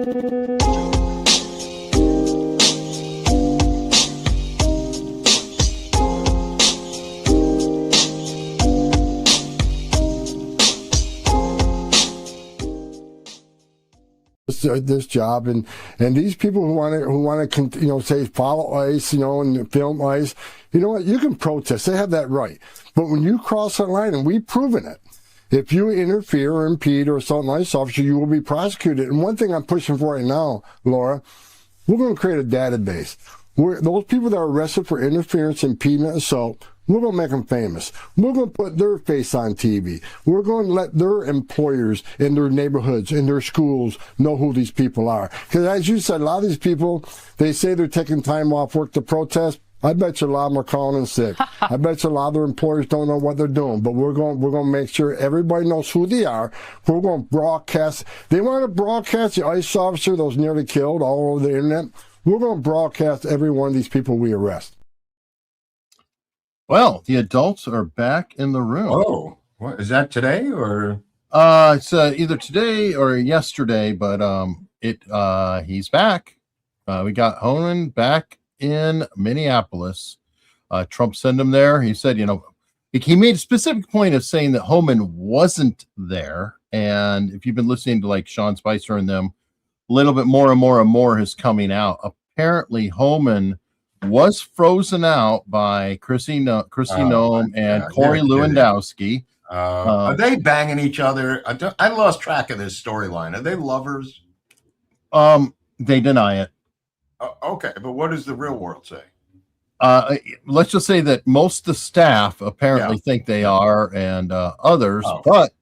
This job, and these people who want to say follow ICE, and film ICE, you know what, you can protest, they have that right, but when you cross that line, and we've proven it, if you interfere or impede or assault an ICE officer, you will be prosecuted. And one thing I'm pushing for right now, Laura, we're going to create a database where those people that are arrested for interference, impediment, assault, we're going to make them famous. We're going to put their face on TV. We're going to let their employers in their neighborhoods, in their schools, know who these people are. Because as you said, a lot of these people, they say they're taking time off work to protest. I bet you a lot of them are calling in sick. I bet you a lot of their employers don't know what they're doing. But we're going to make sure everybody knows who they are. We're going to broadcast. They want to broadcast the ICE officer that was nearly killed all over the internet. We're going to broadcast every one of these people we arrest. Well, the adults are back in the room. Oh, what is that today or? It's either today or yesterday, but he's back. We got Homan back in Minneapolis. Trump sent him there. He said, he made a specific point of saying that Homan wasn't there. And if you've been listening to like Sean Spicer and them, a little bit more and more and more is coming out. Apparently, Homan was frozen out by Chrissy Noem and Corey Lewandowski. Are they banging each other? I lost track of this storyline. Are they lovers? They deny it. Okay, but what does the real world say? Let's just say that most of the staff apparently think they are, and others, but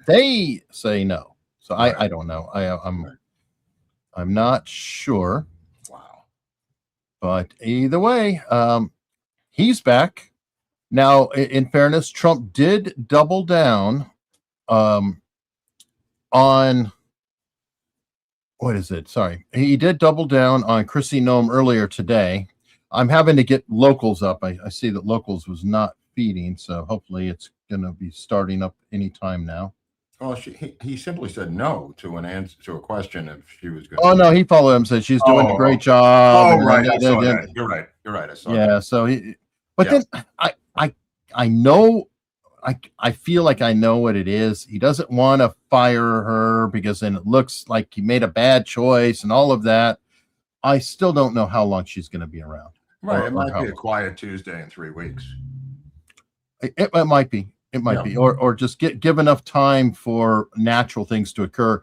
they say no. So I don't know. I'm not sure. But either way, he's back. Now, in fairness, Trump did double down on, what is it? Sorry. He did double down on Chrissy Noem earlier today. I'm having to get locals up. I see that locals was not feeding, so hopefully it's going to be starting up anytime now. Well, he simply said no to an answer to a question if she was going. Oh no, he followed him. Said she's doing a great job. Oh right, I saw that. You're right. I saw that. Yeah. So then I know, I feel like I know what it is. He doesn't want to fire her because then it looks like he made a bad choice and all of that. I still don't know how long she's going to be around. Right. It might be a quiet Tuesday in 3 weeks. It might be. It might be, or just give enough time for natural things to occur.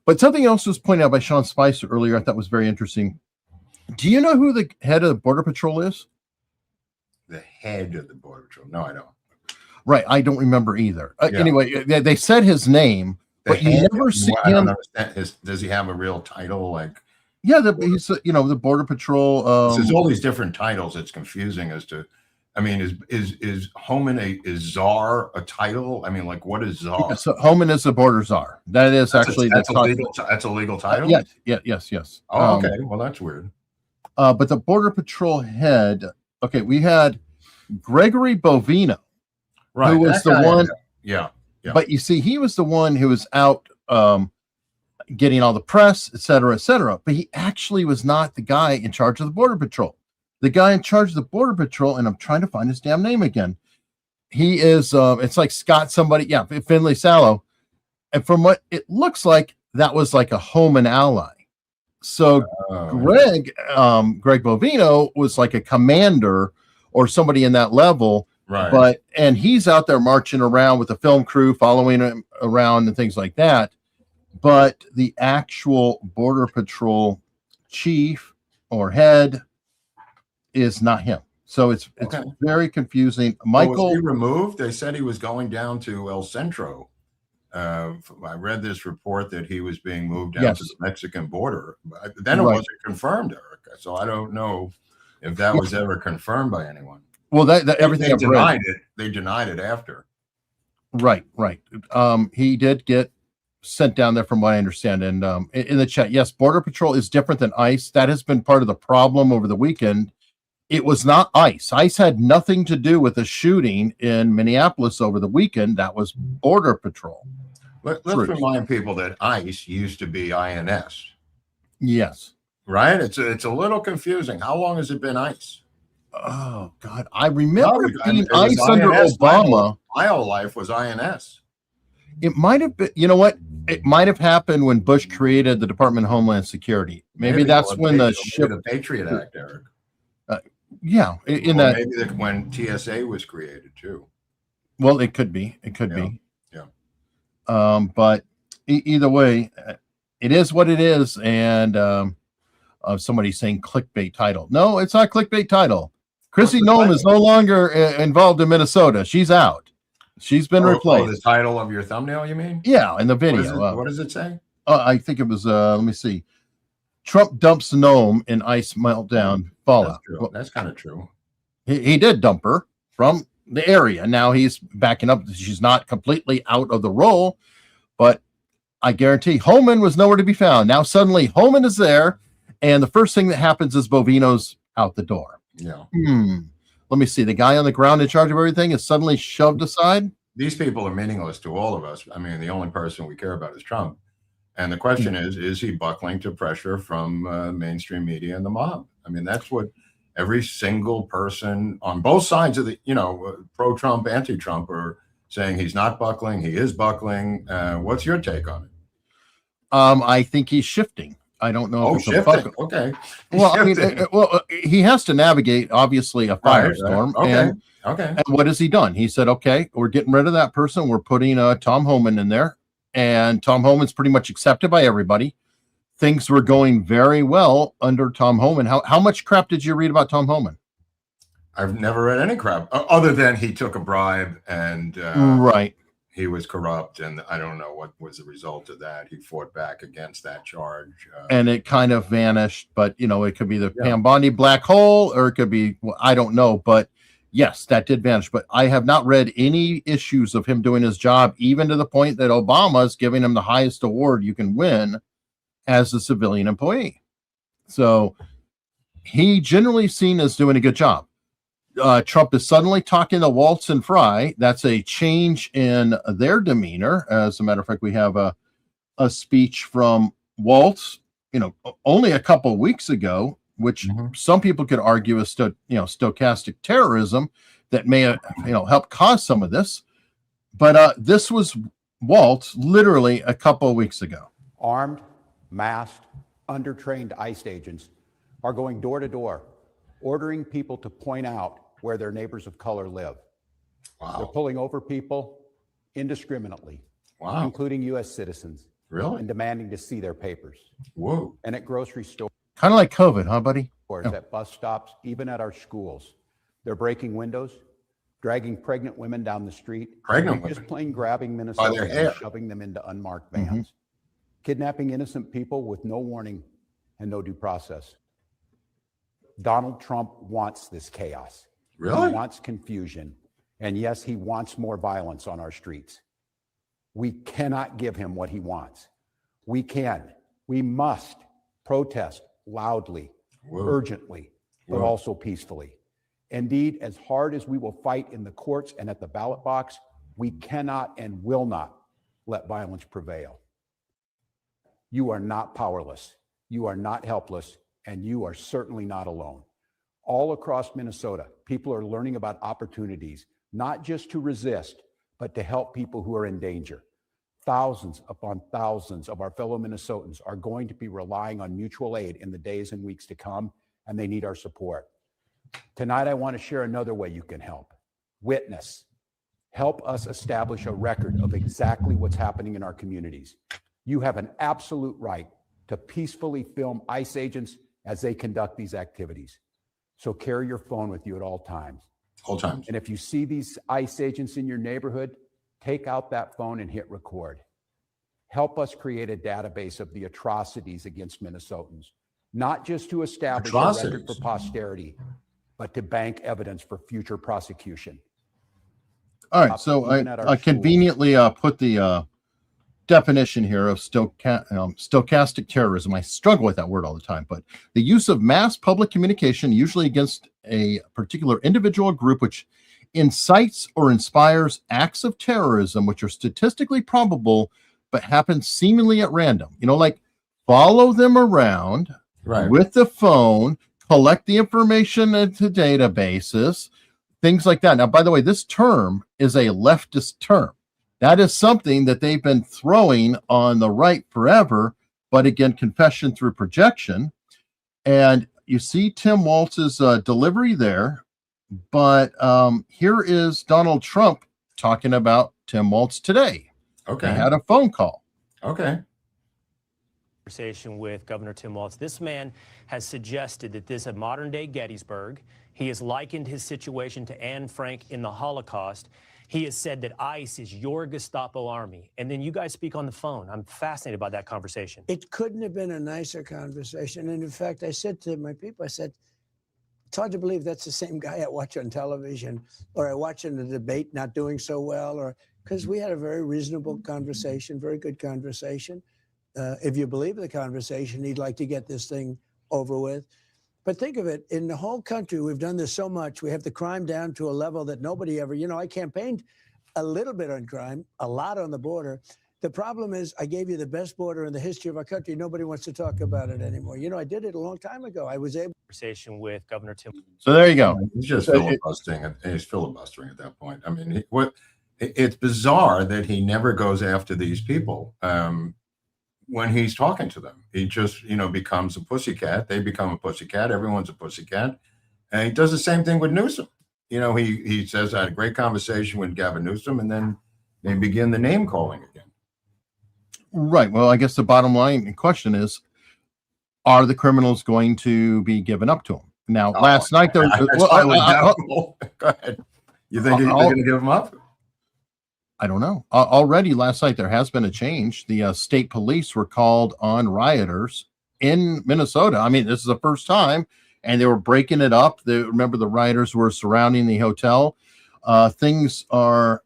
But something else was pointed out by Sean Spicer earlier I thought was very interesting. Do you know who the head of the Border Patrol is? The head of the Border Patrol? No, I don't. Right, I don't remember either. Anyway, they said his name, but you never see him. I don't understand. Does he have a real title? Like, yeah, he's the Border Patrol. There's all these different titles. It's confusing as to. I mean, is Homan is czar a title? I mean, like, what is czar? Yeah, so Homan is the border czar. That's a legal title. Yes. Oh, okay. Well, that's weird. But the Border Patrol head. Okay, we had Gregory Bovino, right? Who was the one? Yeah. But you see, he was the one who was out getting all the press, et cetera. But he actually was not the guy in charge of the Border Patrol. The guy in charge of the Border Patrol, and I'm trying to find his damn name again. He is, it's like Scott somebody, Finley Sallow. And from what it looks like, that was like a Homan ally. So Greg Bovino was like a commander or somebody in that level. Right. And he's out there marching around with the film crew, following him around and things like that. But the actual Border Patrol chief or head is not him. So it's very confusing. Michael, was he removed? They said he was going down to El Centro. I read this report that he was being moved down to the Mexican border. Then it wasn't confirmed, Eric. So I don't know if that was ever confirmed by anyone. Well, that everything they denied it. They denied it after. Right. He did get sent down there, from what I understand. And in the chat, yes, Border Patrol is different than ICE. That has been part of the problem over the weekend. It was not ICE. ICE had nothing to do with the shooting in Minneapolis over the weekend. That was Border Patrol. Let's remind people that ICE used to be INS. Yes. right? It's a little confusing. How long has it been ice? Oh God, I remember No, it being it was ice under INS. Obama. My whole life was INS. It might have been. You know what? It might have happened when Bush created the Department of Homeland Security. Maybe that's or when maybe the Patriot Act, Eric. Yeah, in Or that. maybe when TSA was created too. Well, it could be. It could be. Yeah. But either way, it is what it is. And somebody saying clickbait title. No, it's not clickbait title. Chrissy Nome is no longer involved in Minnesota. She's out. She's been replaced. Oh, the title of your thumbnail, you mean? Yeah, in the video. What does it say? I think it was. Let me see. Trump dumps Nome in ice meltdown fallout. That's kind of true. He did dump her from the area. Now he's backing up. She's not completely out of the role, but I guarantee Homan was nowhere to be found. Now suddenly Homan is there, and the first thing that happens is Bovino's out the door. Yeah. Let me see. The guy on the ground in charge of everything is suddenly shoved aside. These people are meaningless to all of us. I mean, the only person we care about is Trump. And the question is he buckling to pressure from mainstream media and the mob? I mean, that's what every single person on both sides of the, pro-Trump, anti-Trump are saying. He's not buckling. He is buckling. What's your take on it? I think he's shifting. I don't know. Oh, shifting. Okay. Well, he has to navigate, obviously, a firestorm. Right. Okay. And what has he done? He said, okay, we're getting rid of that person. We're putting Tom Homan in there. And Tom Homan's pretty much accepted by everybody. Things were going very well under Tom Homan. How much crap did you read about Tom Homan? I've never read any crap other than he took a bribe and right. He was corrupt, and I don't know what was the result of that. He fought back against that charge. And it kind of vanished, but, it could be the Pam Bondi black hole, or it could be, I don't know. But yes, that did vanish. But I have not read any issues of him doing his job, even to the point that Obama is giving him the highest award you can win as a civilian employee. So he generally seen as doing a good job. Trump is suddenly talking to Waltz and Fry. That's a change in their demeanor. As a matter of fact, we have a speech from Waltz, only a couple of weeks ago, which some people could argue is stochastic terrorism that may have, helped cause some of this. But this was Waltz literally a couple of weeks ago. Armed, masked, undertrained ICE agents are going door to door, ordering people to point out where their neighbors of color live. Wow. They're pulling over people indiscriminately, including U.S. citizens. Really? And demanding to see their papers. Whoa. And at grocery stores. Kind of like COVID, huh, buddy? At bus stops, even at our schools. They're breaking windows, dragging pregnant women down the street. Just plain grabbing Minnesotans and shoving them into unmarked vans. Kidnapping innocent people with no warning and no due process. Donald Trump wants this chaos. Really? He wants confusion. And yes, he wants more violence on our streets. We cannot give him what he wants. We must protest loudly, urgently, but also peacefully. Indeed, as hard as we will fight in the courts and at the ballot box, we cannot and will not let violence prevail. You are not powerless. You are not helpless. And you are certainly not alone. All across Minnesota, people are learning about opportunities, not just to resist, but to help people who are in danger. Thousands upon thousands of our fellow Minnesotans are going to be relying on mutual aid in the days and weeks to come, and they need our support. Tonight, I want to share another way you can help. Witness. Help us establish a record of exactly what's happening in our communities. You have an absolute right to peacefully film ICE agents as they conduct these activities. So carry your phone with you at all times. All times. And if you see these ICE agents in your neighborhood, take out that phone and hit record. Help us create a database of the atrocities against Minnesotans, not just to establish a record for posterity, but to bank evidence for future prosecution. All right, so I conveniently put the definition here of stochastic terrorism. I struggle with that word all the time, but the use of mass public communication, usually against a particular individual or group, which incites or inspires acts of terrorism which are statistically probable but happen seemingly at random. Like follow them around Right. with the phone, collect the information into databases, things like that. Now, by the way, this term is a leftist term. That is something that they've been throwing on the right forever, but again, confession through projection. And you see Tim Walz's delivery there, but here is Donald Trump talking about Tim Walz today. Okay. They had a phone call. Okay. Conversation with Governor Tim Walz. This man has suggested that this is a modern day Gettysburg. He has likened his situation to Anne Frank in the Holocaust. He has said that ICE is your Gestapo army. And then you guys speak on the phone. I'm fascinated by that conversation. It couldn't have been a nicer conversation. And in fact, I said to my people, I said, it's hard to believe that's the same guy I watch on television, or I watch in the debate not doing so well, or because we had a very reasonable conversation, very good conversation. If you believe the conversation, he'd like to get this thing over with. But think of it, in the whole country, we've done this so much. We have the crime down to a level that nobody ever, I campaigned a little bit on crime, a lot on the border. The problem is I gave you the best border in the history of our country. Nobody wants to talk about it anymore. I did it a long time ago. I was able. Conversation with Governor Tim. So there you go. He's just filibustering. He's filibustering at that point. I mean, it's bizarre that he never goes after these people. When he's talking to them, he just, becomes a pussycat. They become a pussycat. Everyone's a pussycat. And he does the same thing with Newsom. He says, I had a great conversation with Gavin Newsom, and then they begin the name calling again. Right. Well, I guess the bottom line question is, are the criminals going to be given up to him? Now, last night, there was. Go ahead. You think they're going to give him up? I don't know. Already last night, there has been a change. The state police were called on rioters in Minnesota. I mean, this is the first time, and they were breaking it up. Remember, the rioters were surrounding the hotel. Things are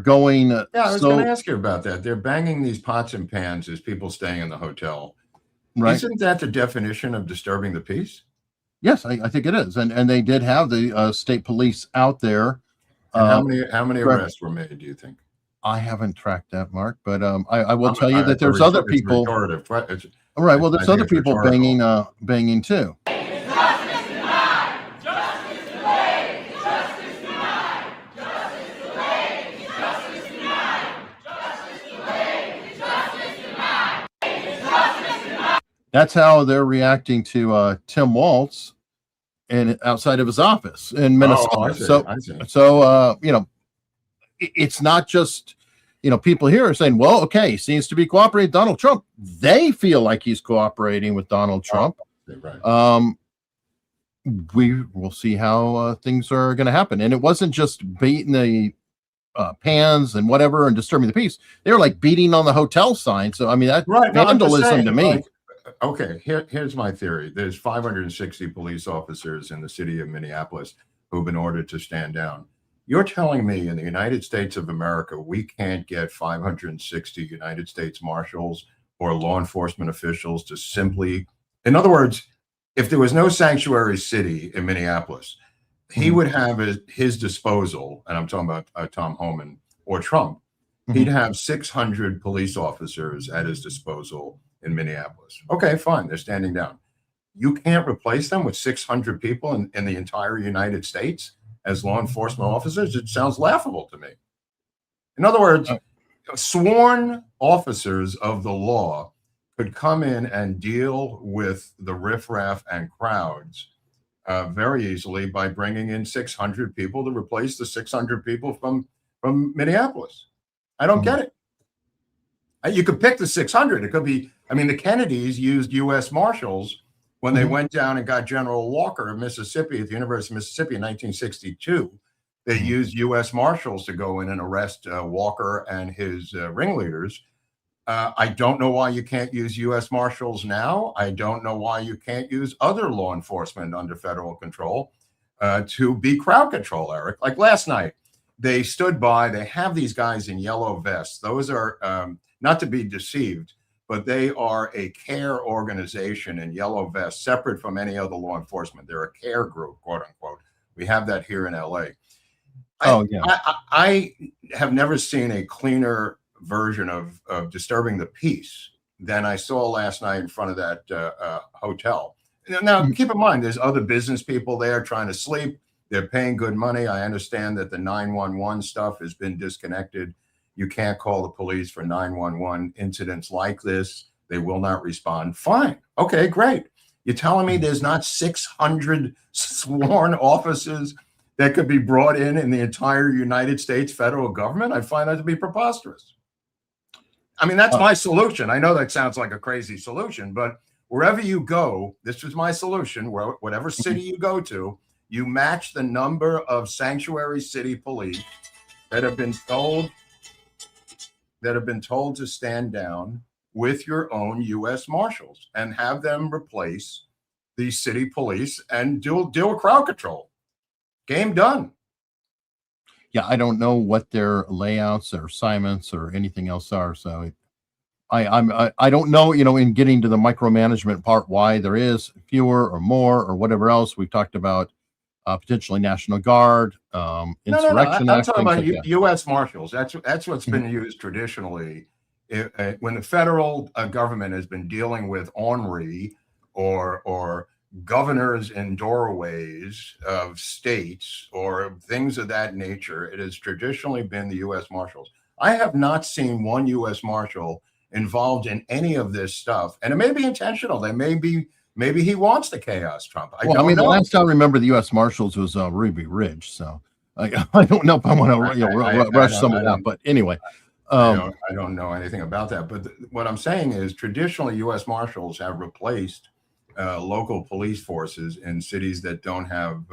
going. Yeah, I was going to ask you about that. They're banging these pots and pans as people staying in the hotel. Right. Isn't that the definition of disturbing the peace? Yes, I think it is. And they did have the state police out there. And how many arrests were made, do you think? I haven't tracked that, Mark, but I will tell you that there's other people. All right. Well, there's other people banging too. Justice denied! Justice delayed! Justice denied! Justice delayed! Justice denied! Justice delayed! Justice denied! Justice denied! That's how they're reacting to Tim Walz and outside of his office in Minnesota. It's not just, people here are saying, well, okay, seems to be cooperating with Donald Trump. They feel like he's cooperating with Donald Trump. Right. We will see how things are going to happen. And it wasn't just beating the pans and whatever and disturbing the peace. They were like beating on the hotel sign. So, I mean, that's vandalism to me. Okay, here's my theory. There's 560 police officers in the city of Minneapolis who've been ordered to stand down. You're telling me in the United States of America, we can't get 560 United States Marshals or law enforcement officials to simply, in other words, if there was no sanctuary city in Minneapolis, he would have at his disposal, and I'm talking about Tom Homan or Trump, he'd have 600 police officers at his disposal in Minneapolis. Okay, fine. They're standing down. You can't replace them with 600 people in the entire United States as law enforcement officers. It sounds laughable to me. In other words, sworn officers of the law could come in and deal with the riffraff and crowds very easily by bringing in 600 people to replace the 600 people from Minneapolis. I don't get it. You could pick the 600. It could be, the Kennedys used U.S. Marshals when they went down and got General Walker of Mississippi at the University of Mississippi in 1962. They used U.S. Marshals to go in and arrest Walker and his ringleaders. I don't know why you can't use U.S. Marshals now. I don't know why you can't use other law enforcement under federal control to be crowd control, Eric. Like last night, they stood by. They have these guys in yellow vests. Those are not to be deceived, but they are a care organization in yellow vests, separate from any other law enforcement. They're a care group, quote unquote. We have that here in LA. I have never seen a cleaner version of disturbing the peace than I saw last night in front of that hotel. Now, keep in mind, there's other business people there trying to sleep. They're paying good money. I understand that the 911 stuff has been disconnected. You can't call the police for 911 incidents like this. They will not respond. Fine. Okay, great. You're telling me there's not 600 sworn officers that could be brought in the entire United States federal government? I find that to be preposterous. I mean, that's my solution. I know that sounds like a crazy solution, but wherever you go, this is my solution. Whatever city you go to, you match the number of sanctuary city police that have been told to stand down with your own U.S. Marshals and have them replace the city police and deal with crowd control. Game done. Yeah, I don't know what their layouts or assignments or anything else are. So I don't know, in getting to the micromanagement part, why there is fewer or more or whatever else. We've talked about potentially National Guard, insurrection. I'm talking about U.S. Marshals. That's what's been used traditionally. When the federal government has been dealing with ornery or governors in doorways of states or things of that nature, it has traditionally been the U.S. Marshals. I have not seen one U.S. Marshal involved in any of this stuff, and it may be intentional. Maybe he wants the chaos, Trump. I don't know. The last time I remember the U.S. Marshals was Ruby Ridge, so I don't know if I want to rush some of that. But anyway. I don't know anything about that, but what I'm saying is traditionally U.S. Marshals have replaced local police forces in cities that don't have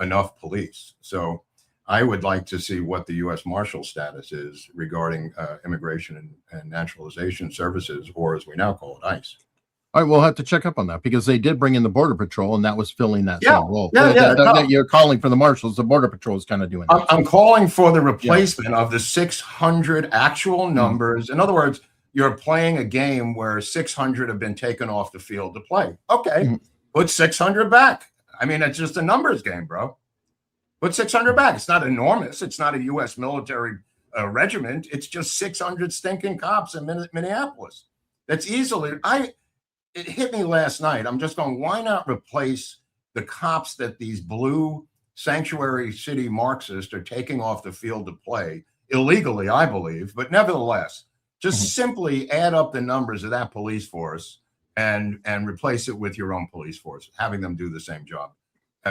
enough police. So I would like to see what the U.S. Marshal status is regarding immigration and naturalization services, or as we now call it, ICE. All right, we'll have to check up on that because they did bring in the Border Patrol, and that was filling that same role. That you're calling for the Marshals. The Border Patrol is kind of doing that. I'm calling for the replacement of the 600 actual numbers. In other words, you're playing a game where 600 have been taken off the field to play. Okay, put 600 back. I mean, it's just a numbers game, bro. Put 600 back. It's not enormous. It's not a U.S. military regiment. It's just 600 stinking cops in Minneapolis. That's easily... It hit me last night. I'm just going, why not replace the cops that these blue sanctuary city Marxists are taking off the field to play illegally, I believe, but nevertheless, just simply add up the numbers of that police force and replace it with your own police force, having them do the same job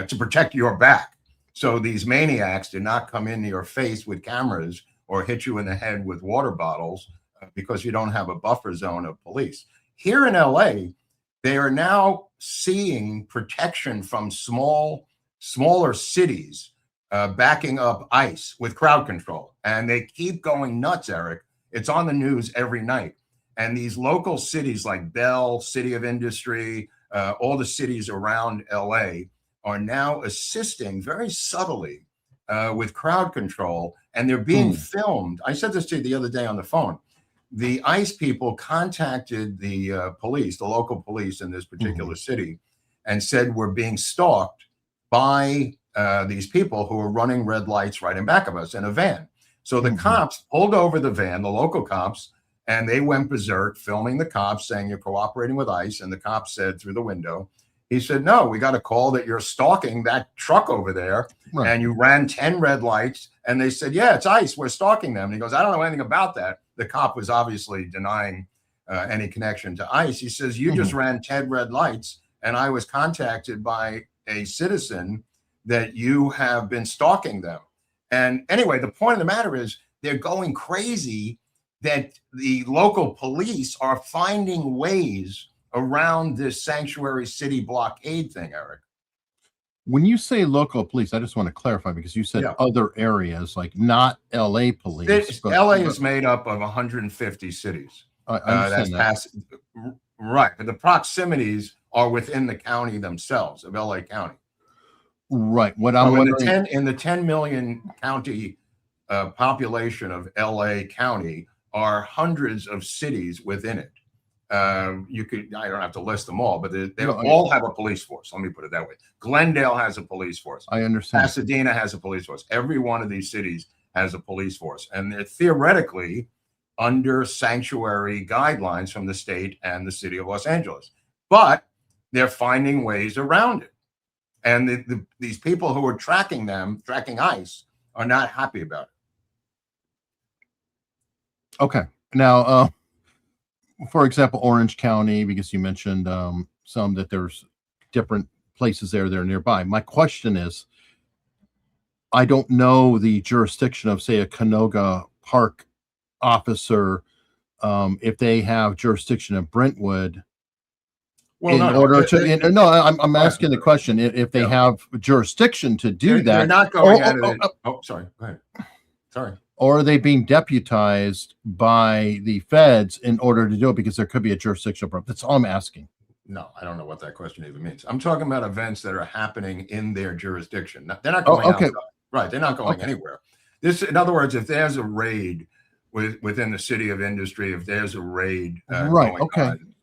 to protect your back. So these maniacs do not come into your face with cameras or hit you in the head with water bottles because you don't have a buffer zone of police. Here in LA, they are now seeing protection from smaller cities backing up ICE with crowd control. And they keep going nuts, Eric. It's on the news every night. And these local cities like Bell, City of Industry, all the cities around LA are now assisting very subtly with crowd control. And they're being filmed. I said this to you the other day on the phone. The ICE people contacted the police, the local police in this particular city, and said we're being stalked by these people who are running red lights right in back of us in a van. So the cops pulled over the van, the local cops, and they went berserk, filming the cops, saying you're cooperating with ICE. And the cop said through the window, he said, no, we got a call that you're stalking that truck over there, and you ran 10 red lights. And they said, yeah, it's ICE. We're stalking them. And he goes, I don't know anything about that. The cop was obviously denying any connection to ICE. He says, you just ran 10 red lights, and I was contacted by a citizen that you have been stalking them. And anyway, the point of the matter is they're going crazy that the local police are finding ways around this sanctuary city blockade thing, Eric. When you say local police, I just want to clarify because you said other areas, like not LA police. LA is made up of 150 cities. I understand that. Right. But the proximities are within the county themselves of LA County. Right. What I'm wondering, in the 10 million county population of LA County are hundreds of cities within it. I don't have to list them all, but they all have a police force. Let me put it that way. Glendale has a police force. I understand. Pasadena has a police force. Every one of these cities has a police force. And theoretically, under sanctuary guidelines from the state and the city of Los Angeles. But they're finding ways around it. And these people who are tracking ICE, are not happy about it. Okay. Now, for example, Orange County, because you mentioned some that there's different places there that are nearby. My question is, I don't know the jurisdiction of, say, a Canoga Park officer, if they have jurisdiction in Brentwood. Well, I'm asking the question if they have jurisdiction to do that. They're not going at it. Oh, sorry. Go ahead. Sorry. Or are they being deputized by the feds in order to do it because there could be a jurisdictional problem? That's all I'm asking. No, I don't know what that question even means. I'm talking about events that are happening in their jurisdiction. They're not going outside. Right. They're not going anywhere. In other words, if there's a raid within the city of industry, if there's a raid, going on,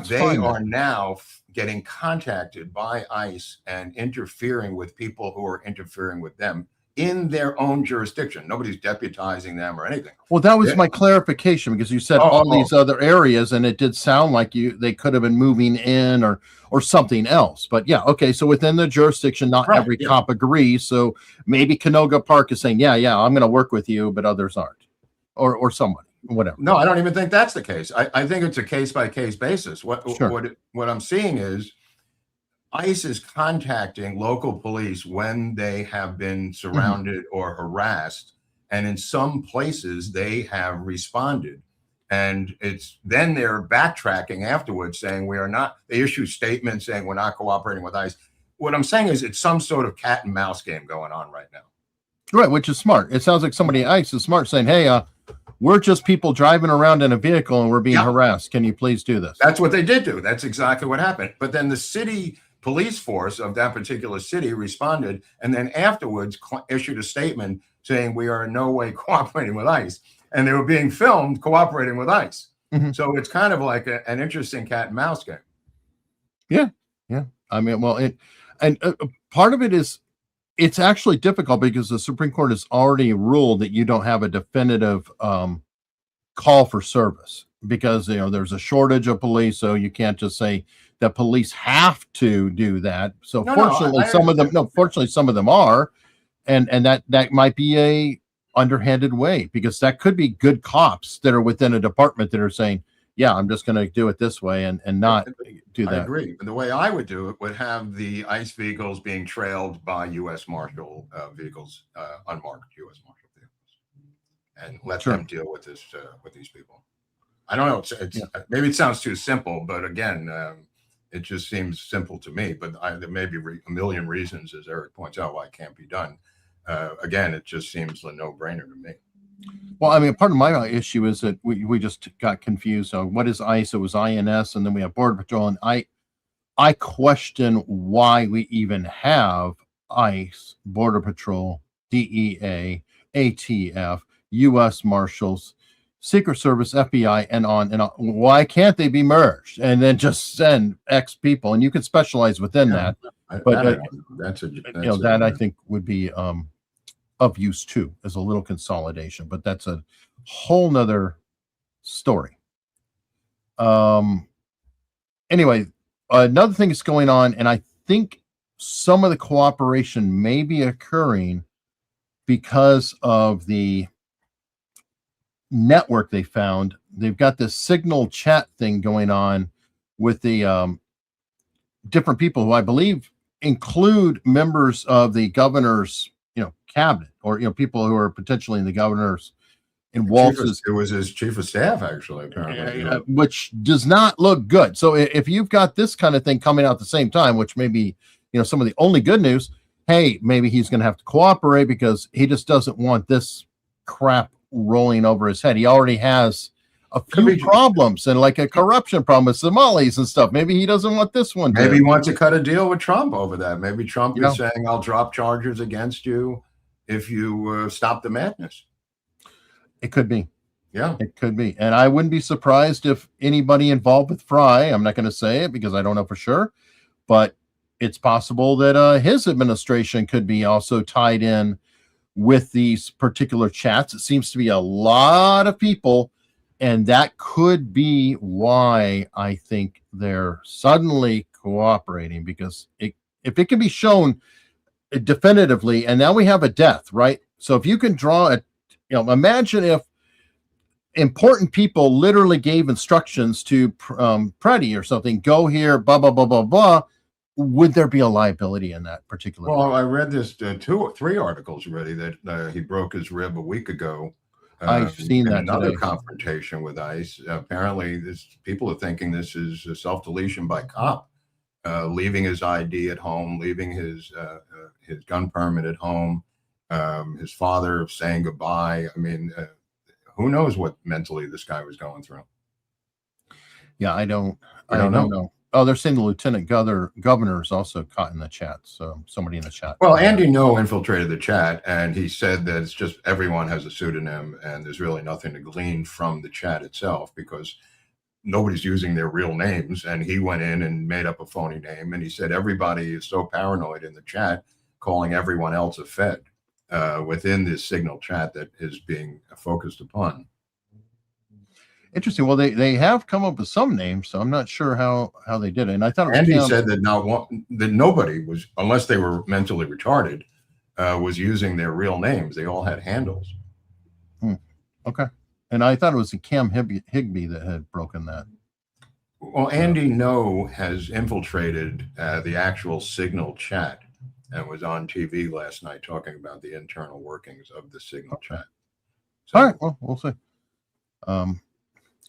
they are now getting contacted by ICE and interfering with people who are interfering with them in their own jurisdiction. Nobody's deputizing them or anything. Well, that was my clarification, because you said all these other areas, and it did sound like they could have been moving in or something else. But yeah, okay. So within the jurisdiction, not every cop agrees. So maybe Canoga Park is saying, yeah, I'm going to work with you, but others aren't, or somebody. Whatever. No, I don't even think that's the case. I think it's a case-by-case basis. What I'm seeing is ICE is contacting local police when they have been surrounded or harassed, and in some places they have responded. And then they're backtracking afterwards, saying they issue statements saying we're not cooperating with ICE. What I'm saying is it's some sort of cat and mouse game going on right now. Right, which is smart. It sounds like somebody at ICE is smart, saying, hey, we're just people driving around in a vehicle and we're being harassed. Can you please do this? That's what they did do. That's exactly what happened. But then the city police force of that particular city responded, and then afterwards issued a statement saying we are in no way cooperating with ICE. And they were being filmed cooperating with ICE. So it's kind of like an interesting cat and mouse game. Yeah. I mean, well, part of it is, it's actually difficult because the Supreme Court has already ruled that you don't have a definitive call for service, because there's a shortage of police, so you can't just say that police have to do that. So fortunately, some of them are, and that might be a underhanded way, because that could be good cops that are within a department that are saying, yeah, I'm just going to do it this way and not do that. I agree. And the way I would do it would have the ICE vehicles being trailed by U.S. Marshal vehicles, unmarked U.S. Marshal vehicles, and let them deal with this with these people. I don't know. Maybe it sounds too simple, but again, it just seems simple to me. But there may be a million reasons, as Eric points out, why it can't be done. Again, it just seems a no-brainer to me. Well, I mean, part of my issue is that we just got confused on what is ICE. It was INS, and then we have Border Patrol. And I question why we even have ICE, Border Patrol, DEA, ATF, U.S. Marshals, Secret Service, FBI, and on and on. Why can't they be merged and then just send X people? And you can specialize within that. But that I think would be of use too, as a little consolidation, but that's a whole nother story. Anyway, another thing that's going on, and I think some of the cooperation may be occurring because of the network they found. They've got this signal chat thing going on with the different people who I believe include members of the governor's cabinet, or people who are potentially in the governor's in Waltz's. It was his chief of staff, actually, apparently, which does not look good. So if you've got this kind of thing coming out at the same time, which may be some of the only good news, hey, maybe he's going to have to cooperate because he just doesn't want this crap rolling over his head. He already has a few problems, and like a corruption problem with Somalis and stuff. Maybe he doesn't want this one. Maybe he wants to cut a deal with Trump over that. Maybe Trump is saying, I'll drop charges against you if you stop the madness. It could be. Yeah, it could be. And I wouldn't be surprised if anybody involved with Fry, I'm not going to say it because I don't know for sure, but it's possible that his administration could be also tied in with these particular chats. It seems to be a lot of people And that could be why I think they're suddenly cooperating, because if it can be shown definitively, and now we have a death, right? So if you can draw it, imagine if important people literally gave instructions to Preddy or something, go here, blah, blah, blah, blah, blah. Would there be a liability in that particular? Well, I read this 2 or 3 articles already that he broke his rib a week ago. I've seen that another today. confrontation with ICE. Apparently, people are thinking this is a self-deletion by cop, leaving his ID at home, leaving his gun permit at home, his father saying goodbye. I mean, who knows what mentally this guy was going through? Yeah, I don't know. Oh, they're saying the lieutenant governor is also caught in the chat. So somebody in the chat. Well, Andy No infiltrated the chat, and he said that it's just everyone has a pseudonym, and there's really nothing to glean from the chat itself because nobody's using their real names. And he went in and made up a phony name, and he said everybody is so paranoid in the chat, calling everyone else a Fed within this Signal chat that is being focused upon. Interesting. Well, they have come up with some names, so I'm not sure how they did it. And I thought Andy said that that nobody was, unless they were mentally retarded, was using their real names. They all had handles. Okay. And I thought it was Cam Higbee that had broken that. Well, Andy No has infiltrated the actual Signal chat and was on TV last night talking about the internal workings of the Signal chat. So, all right. Well, we'll see.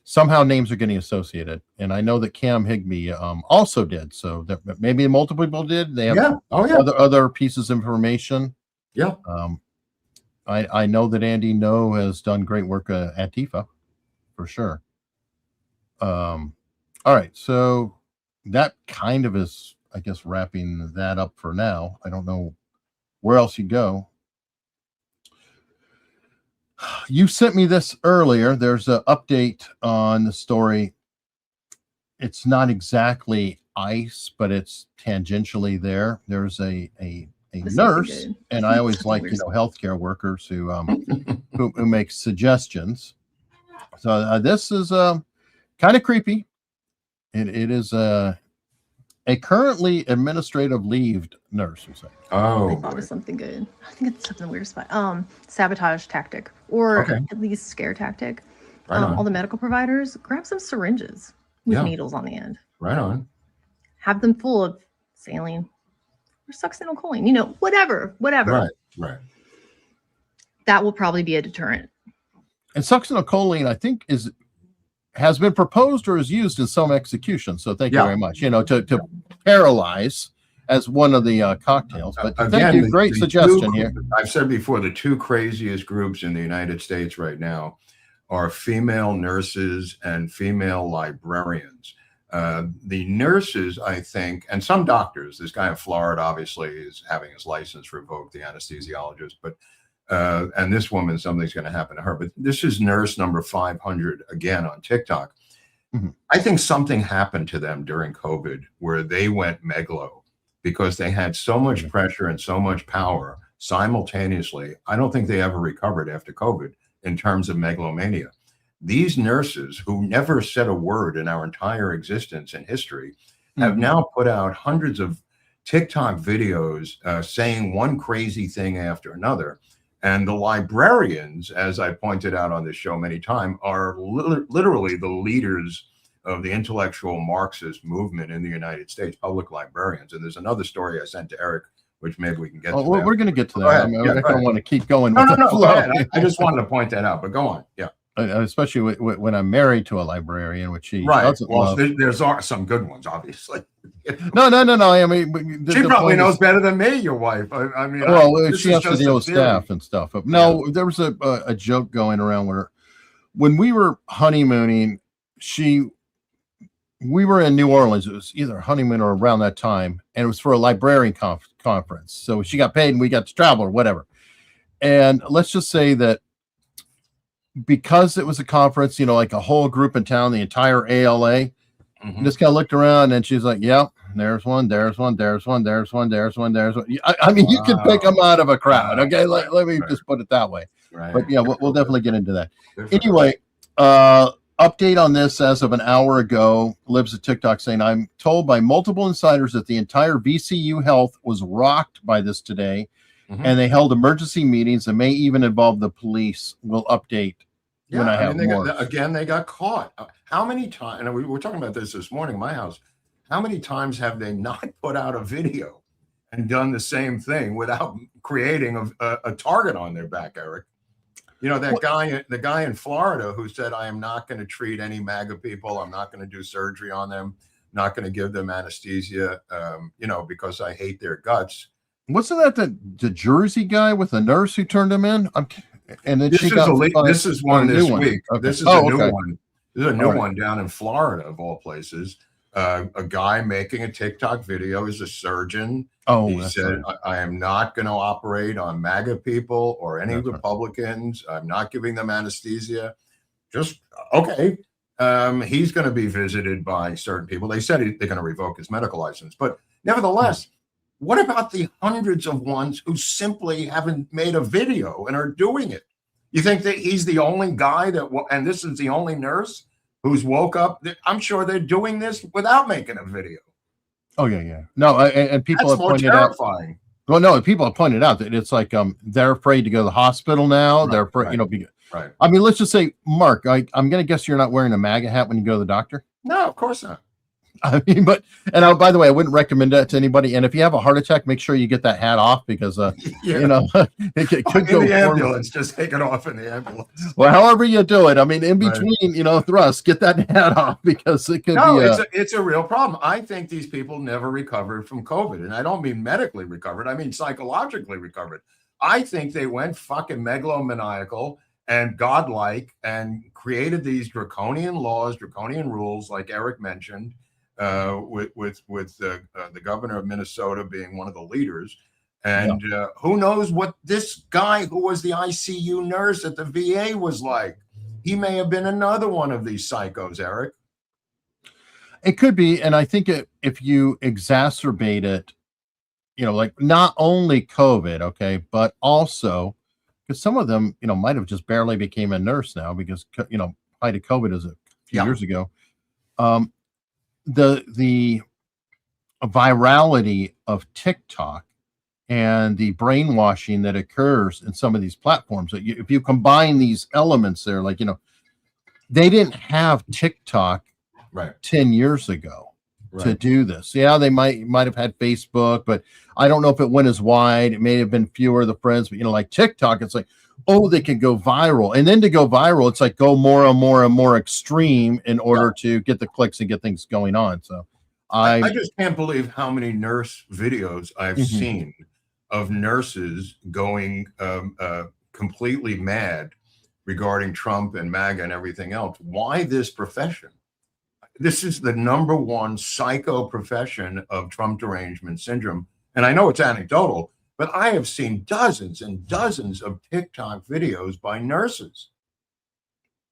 Somehow names are getting associated, and I know that Cam Higbee also did. So that maybe multiple people did. They have other pieces of information. Yeah. I know that Andy No has done great work at Antifa, for sure. All right, so that kind of is, I guess, wrapping that up for now. I don't know where else you go. You sent me this earlier. There's an update on the story. It's not exactly ICE, but it's tangentially there. There's a nurse, and I always like healthcare workers who who make suggestions. So this is kind of creepy. It is a currently administrative leaved nurse. I thought it was something good. I think it's something weird spot. Sabotage tactic, or at least scare tactic. All the medical providers, grab some syringes with needles on the end. Right on. Have them full of saline or succinylcholine. Whatever. Right. That will probably be a deterrent. And succinylcholine, I think, has been proposed or is used in some executions. So thank you very much. To paralyze as one of the cocktails. But thank you. Great suggestion here. I've said before, the 2 craziest groups in the United States right now are female nurses and female librarians. The nurses, I think, and some doctors, this guy in Florida obviously is having his license revoked, the anesthesiologist, but and this woman, something's going to happen to her. But this is nurse number 500 again on TikTok. Mm-hmm. I think something happened to them during COVID where they went megalo because they had so much pressure and so much power simultaneously. I don't think they ever recovered after COVID in terms of megalomania. These nurses who never said a word in our entire existence and history have now put out hundreds of TikTok videos saying one crazy thing after another. And the librarians, as I pointed out on this show many times, are literally the leaders of the intellectual Marxist movement in the United States, public librarians. And there's another story I sent to Eric, which maybe we can get to. We're going to get to that. I don't want to keep going. No, go ahead. I just wanted to point that out, but go on. Yeah. Especially when I'm married to a librarian, which she doesn't love. There's some good ones, obviously. No. I mean, she probably knows better than me, your wife. I mean, she has to deal with staff and stuff. But no, there was a joke going around where when we were honeymooning, we were in New Orleans. It was either honeymoon or around that time, and it was for a librarian conference. So she got paid, and we got to travel or whatever. And let's just say that because it was a conference, like a whole group in town, the entire ALA, just kind of looked around, and she's like, "Yep, there's one, there's one, there's one, there's one, there's one, there's one." I mean, you can pick them out of a crowd. Okay, let me just put it that way. Right. But yeah, we'll definitely get into that. Anyway, update on this as of an hour ago. Libs at TikTok saying, I'm told by multiple insiders that the entire VCU Health was rocked by this today, and they held emergency meetings and may even involve the police. Will update when I have more. They got caught. How many times, and we were talking about this morning in my house, how many times have they not put out a video and done the same thing without creating a target on their back, Eric? You know, the guy in Florida who said, I am not going to treat any MAGA people. I'm not going to do surgery on them. Not going to give them anesthesia, because I hate their guts. Wasn't that the Jersey guy with the nurse who turned him in? And then this is one this week. Okay. This is a new one. This is a new one down in Florida, of all places. A guy making a TikTok video is a surgeon. He said, I am not going to operate on MAGA people or any Republicans. I'm not giving them anesthesia. Just, okay. He's going to be visited by certain people. They said they're going to revoke his medical license. But nevertheless, what about the hundreds of ones who simply haven't made a video and are doing it? You think that he's the only guy and this is the only nurse who's woke up? I'm sure they're doing this without making a video. Oh yeah. No, and people That's have pointed terrifying. Well, no, people have pointed out that it's like they're afraid to go to the hospital now. They're afraid, Right. I mean, let's just say, Mark, I'm going to guess you're not wearing a MAGA hat when you go to the doctor. No, of course not. I mean, by the way, I wouldn't recommend that to anybody. And if you have a heart attack, make sure you get that hat off because, it could go in the ambulance. Just take it off in the ambulance. Well, however you do it. I mean, in between, thrusts, get that hat off because it could be. It's a real problem. I think these people never recovered from COVID. And I don't mean medically recovered. I mean psychologically recovered. I think they went fucking megalomaniacal and godlike and created these draconian laws, draconian rules, like Eric mentioned. With the governor of Minnesota being one of the leaders. And who knows what this guy who was the ICU nurse at the VA was like. He may have been another one of these psychos, Eric. It could be. And I think if you exacerbate it, like not only COVID, okay, but also because some of them, might have just barely became a nurse now because, height of COVID is a few years ago. The virality of TikTok and the brainwashing that occurs in some of these platforms, if you combine these elements there, like, they didn't have TikTok 10 years ago to do this. Yeah, they might have had Facebook, but I don't know if it went as wide. It may have been fewer of the friends, but like TikTok, it's like, they can go viral. And then to go viral, it's like go more and more and more extreme in order to get the clicks and get things going on. So I just can't believe how many nurse videos I've seen of nurses going completely mad regarding Trump and MAGA and everything else. Why this profession? This is the number one psycho profession of Trump derangement syndrome. And I know it's anecdotal, but I have seen dozens and dozens of TikTok videos by nurses.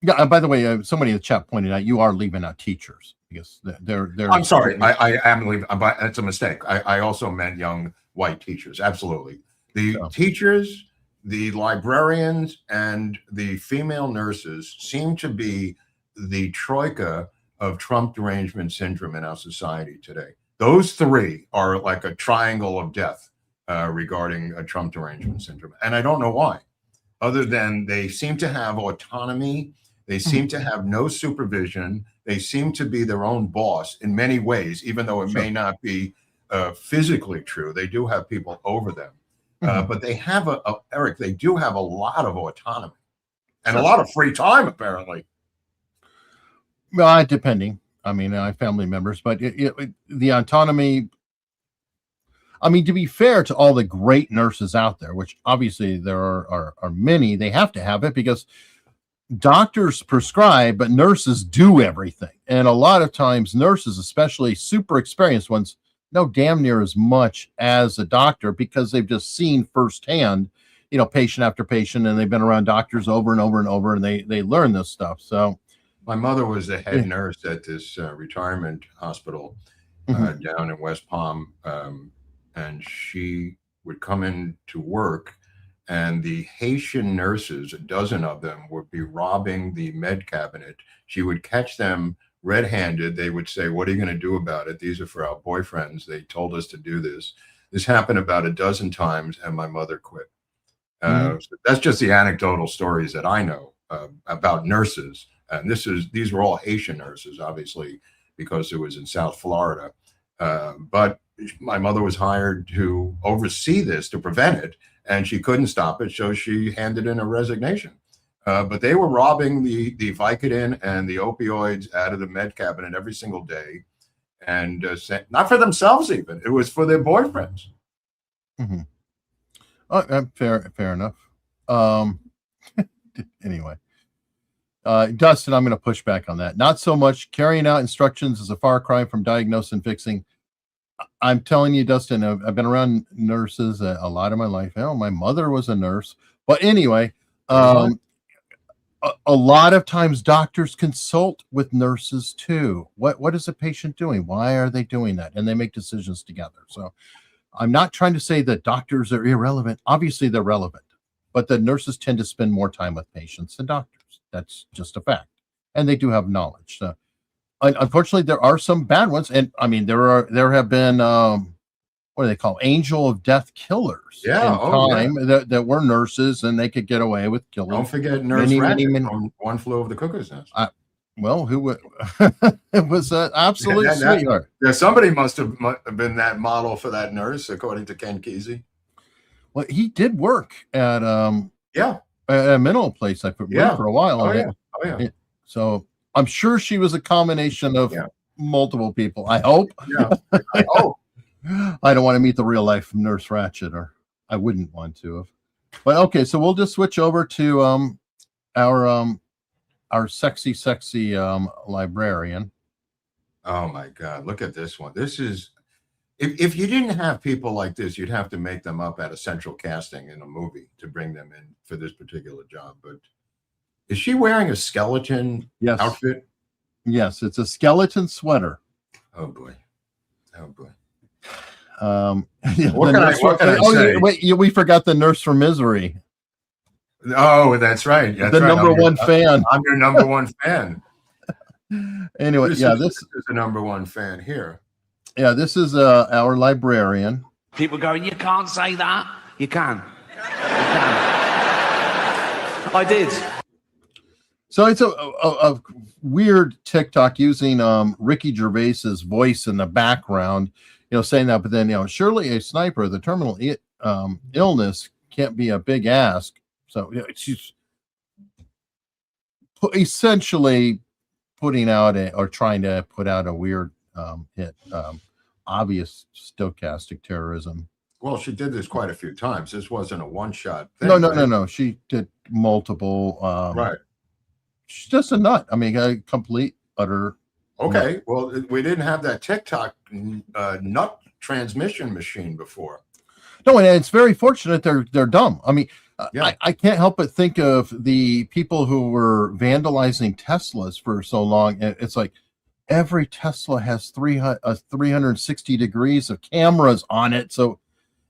Yeah. By the way, somebody in the chat pointed out you are leaving out teachers because they're. I'm sorry, I am leaving. That's a mistake. I also meant young white teachers. Absolutely, the teachers, the librarians, and the female nurses seem to be the troika of Trump derangement syndrome in our society today. Those three are like a triangle of death. Regarding Trump derangement syndrome. And I don't know why, other than they seem to have autonomy. They seem to have no supervision. They seem to be their own boss in many ways, even though it may not be physically true. They do have people over them. But they have Eric, they do have a lot of autonomy and a lot of free time, apparently. Well, depending. I mean, I have family members, but the autonomy. I mean, to be fair to all the great nurses out there, which obviously there are many, they have to have it because doctors prescribe, but nurses do everything. And a lot of times nurses, especially super experienced ones, know damn near as much as a doctor because they've just seen firsthand, patient after patient, and they've been around doctors over and over and over, and they learn this stuff. So my mother was the head nurse at this retirement hospital down in West Palm. And she would come in to work and the Haitian nurses, a dozen of them, would be robbing the med cabinet. She would catch them red-handed. They would say, "What are you going to do about it? These are for our boyfriends. They told us to do this." This happened about a dozen times, and my mother quit. So that's just the anecdotal stories that I know about nurses. And these were all Haitian nurses, obviously, because it was in South Florida. But my mother was hired to oversee this, to prevent it, and she couldn't stop it, so she handed in a resignation. But they were robbing the Vicodin and the opioids out of the med cabinet every single day, and not for themselves even. It was for their boyfriends. Mm-hmm. Fair enough. Anyway, Dustin, I'm going to push back on that. Not so much carrying out instructions is a far cry from diagnosing and fixing. I'm telling you, Dustin, I've been around nurses a lot of my life. Hell, my mother was a nurse. But anyway, a lot of times doctors consult with nurses too. What is the patient doing? Why are they doing that? And they make decisions together. So I'm not trying to say that doctors are irrelevant. Obviously, they're relevant. But the nurses tend to spend more time with patients than doctors. That's just a fact. And they do have knowledge. So, unfortunately, there are some bad ones. And I mean, there have been, what do they call, angel of death killers in time that were nurses, and they could get away with killing. Don't forget Nurse Ratched from One Flew Over the Cuckoo's Nest. Well, who it was an absolute sweetheart. Yeah, somebody must have been that model for that nurse, according to Ken Kesey. Well, he did work at a mental place I put for a while. So I'm sure she was a combination of multiple people. I hope. Yeah, I hope. I don't want to meet the real life Nurse Ratched, or I wouldn't want to have. But okay, so we'll just switch over to our sexy librarian. Oh my God, look at this one. This is, if you didn't have people like this, you'd have to make them up at a central casting in a movie to bring them in for this particular job. But is she wearing a skeleton outfit? Yes, it's a skeleton sweater. Oh boy. Oh boy. What can I say? Wait, we forgot the nurse from Misery. Oh, that's right. That's the number one fan. I'm your number one fan. Anyway, this is the number one fan here. Yeah, this is our librarian. People going, you can't say that. You can. I did. So it's a weird TikTok using Ricky Gervais's voice in the background, saying that, but then, surely a sniper, the terminal illness can't be a big ask. So she's essentially putting out trying to put out a weird hit, obvious stochastic terrorism. Well, she did this quite a few times. This wasn't a one-shot thing. No. She did multiple. Right. She's just a nut. I mean, a complete, utter. Okay. Nut. Well, we didn't have that TikTok nut transmission machine before. No, and it's very fortunate they're dumb. I mean, I can't help but think of the people who were vandalizing Teslas for so long. It's like every Tesla has 360 degrees of cameras on it. So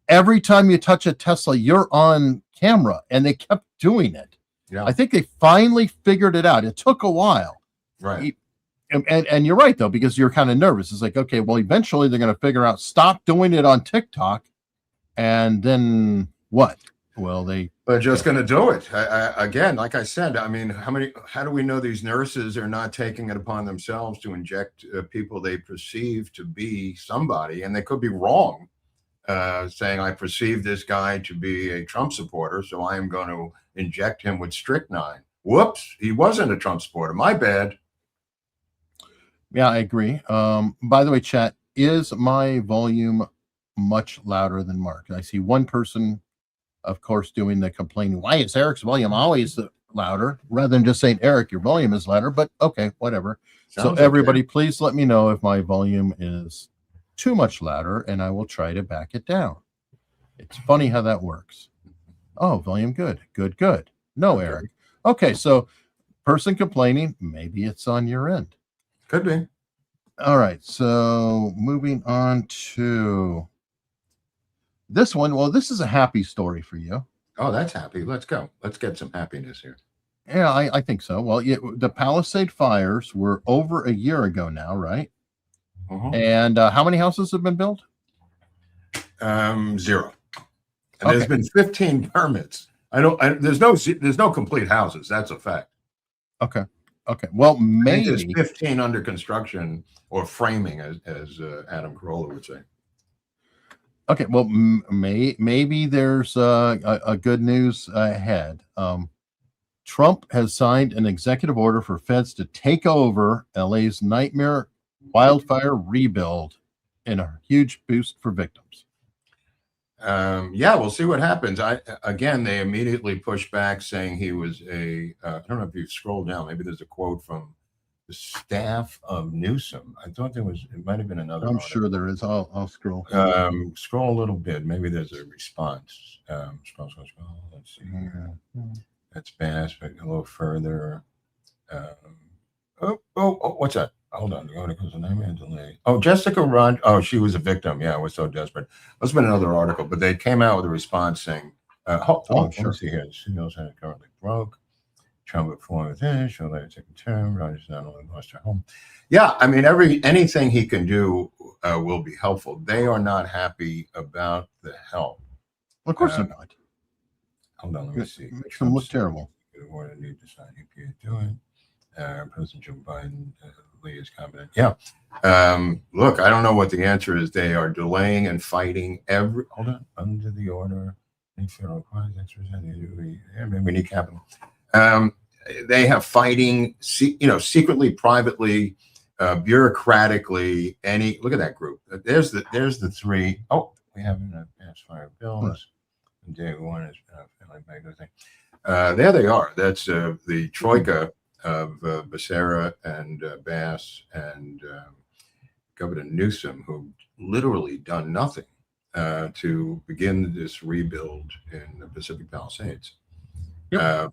every time you touch a Tesla, you're on camera, and they kept doing it. Yeah. I think they finally figured it out. It took a while. Right. And you're right, though, because you're kind of nervous. It's like, okay, well, eventually they're going to figure out, stop doing it on TikTok. And then what? Well, they're just going to do it. Again, like I said, I mean, how do we know these nurses are not taking it upon themselves to inject people they perceive to be somebody? And they could be wrong, saying, I perceive this guy to be a Trump supporter, so I am going to inject him with strychnine. Whoops, he wasn't a Trump supporter. My bad. Yeah, I agree. By the way, chat, is my volume much louder than Mark? I see one person, of course, doing the complaining. Why is Eric's volume always louder? Rather than just saying, Eric, your volume is louder. But okay, whatever. Sounds so everybody, please let me know if my volume is too much louder, and I will try to back it down. It's funny how that works. Oh, volume good. Good. No, Eric. Okay, so person complaining, maybe it's on your end. Could be. All right, so moving on to this one. Well, this is a happy story for you. Oh, that's happy. Let's go. Let's get some happiness here. Yeah, I think so. Well, yeah, the Palisade fires were over a year ago now, right? And how many houses have been built? 0. And there's been 15 permits. There's no complete houses. That's a fact. Okay. Well, maybe there's 15 under construction or framing, as Adam Carolla would say. Okay. Well, maybe there's a good news ahead. Trump has signed an executive order for feds to take over LA's nightmare wildfire rebuild in a huge boost for victims. Yeah, we'll see what happens. They immediately pushed back, saying he was I don't know if you scroll down, maybe there's a quote from the staff of Newsom. I thought it might have been another. I'm sure there is. I'll scroll. Scroll a little bit. Maybe there's a response. Scroll. Let's see here. That's Bass, but a little further. What's that? Hold on. Oh, Jessica Rod. Oh, she was a victim. Yeah, I was so desperate. Must have been another article, but they came out with a response saying, sure. Let's see here. She knows how it currently broke. Trump before with this. She'll let it take a turn. Rogers not only lost her home. Yeah, I mean, anything he can do will be helpful. They are not happy about the help. Of course they're not. Hold on, let me see. Makes them look terrible. Need to sign EPA do it. President Joe Biden, Lee is competent. Yeah. Look, I don't know what the answer is. They are delaying and fighting hold on, under the order. Federal we need capital. They have fighting, secretly, privately, bureaucratically. Look at that group. There's the 3. Oh, we have past fire bills. Day one is there they are. That's the troika of Becerra and Bass and Governor Newsom, who literally done nothing to begin this rebuild in the Pacific Palisades. Yep.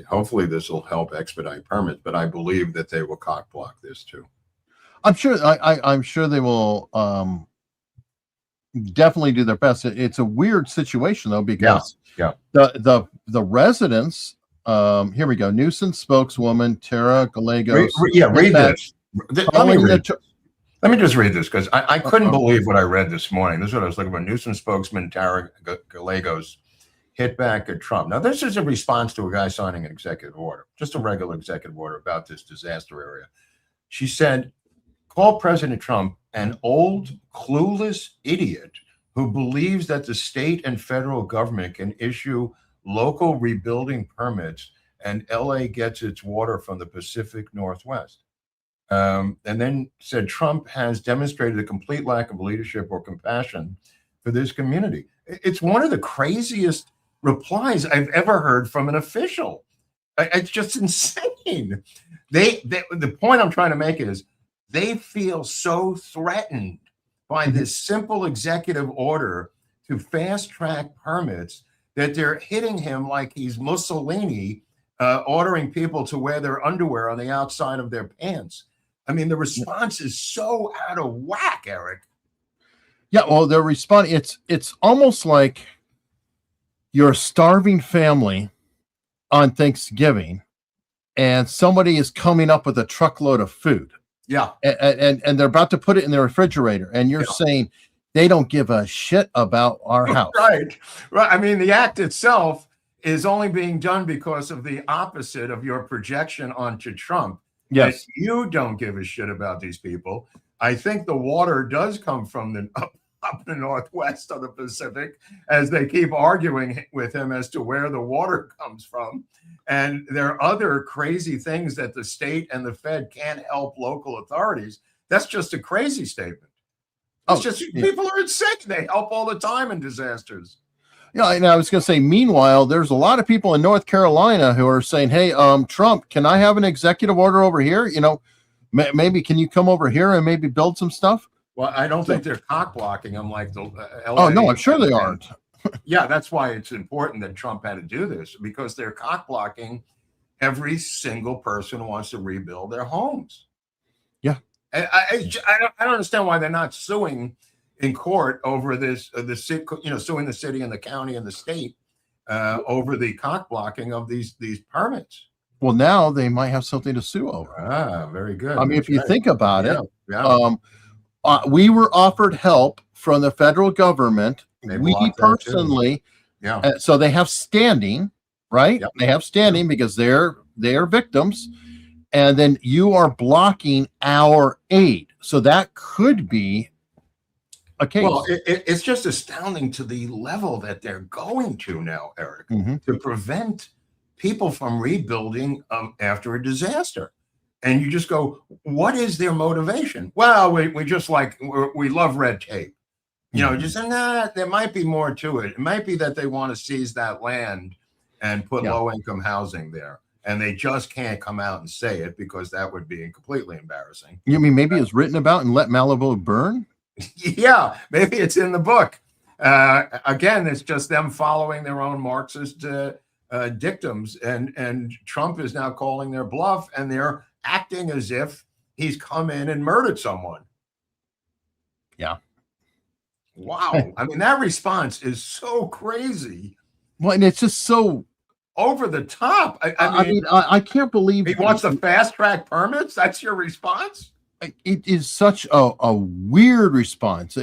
Hopefully this will help expedite permits, but I believe that they will cock block this too. I'm sure. I'm sure they will definitely do their best. It's a weird situation though, because the residents. Here we go. Newsom spokeswoman Tara Gallegos. Read this. Let me just read this, because I couldn't believe what I read this morning. This is what I was looking for. Newsom spokesman Tara Gallegos hit back at Trump. Now, this is a response to a guy signing an executive order, just a regular executive order about this disaster area. She said, call President Trump an old, clueless idiot who believes that the state and federal government can issue local rebuilding permits and LA gets its water from the Pacific Northwest. And then said Trump has demonstrated a complete lack of leadership or compassion for this community. It's one of the craziest replies I've ever heard from an official. It's just insane. The point I'm trying to make is they feel so threatened by this simple executive order to fast track permits that they're hitting him like he's Mussolini, ordering people to wear their underwear on the outside of their pants. I mean, the response is so out of whack, Eric. Yeah, well, they're responding. It's almost like you're a starving family on Thanksgiving, and somebody is coming up with a truckload of food. Yeah, and they're about to put it in the refrigerator, and you're saying they don't give a shit about our house. Right. I mean, the act itself is only being done because of the opposite of your projection onto Trump. Yes, you don't give a shit about these people. I think the water does come from up the northwest of the Pacific, as they keep arguing with him as to where the water comes from. And there are other crazy things that the state and the Fed can't help local authorities. That's just a crazy statement. It's people are insane. They help all the time in disasters. Yeah, and I was going to say, meanwhile, there's a lot of people in North Carolina who are saying, hey, Trump, can I have an executive order over here? Maybe can you come over here and maybe build some stuff? Well, I don't think they're cock blocking them like the LA. Oh, no, I'm sure they aren't. Yeah, that's why it's important that Trump had to do this, because they're cock blocking every single person who wants to rebuild their homes. Yeah. I don't understand why they're not suing in court over this, suing the city and the county and the state over the cock blocking of these permits. Well, now they might have something to sue over. Ah, very good. I mean, if you think about it, yeah. We were offered help from the federal government. We personally, so they have standing, right? Yep. They have standing because they are victims, and then you are blocking our aid. So that could be a case. Well, it's just astounding to the level that they're going to now, Eric, to prevent people from rebuilding after a disaster. And you just go, what is their motivation? Well, we just we love red tape. You know, just there might be more to it. It might be that they want to seize that land and put low-income housing there. And they just can't come out and say it because that would be completely embarrassing. You mean maybe it's written about and let Malibu burn? Yeah, maybe it's in the book. Again, it's just them following their own Marxist dictums. And Trump is now calling their bluff, and they're acting as if he's come in and murdered someone. Yeah. Wow. I mean, that response is so crazy. Well, and it's just so over the top. I mean, I can't believe he wants to fast track permits. That's your response? It is such a weird response.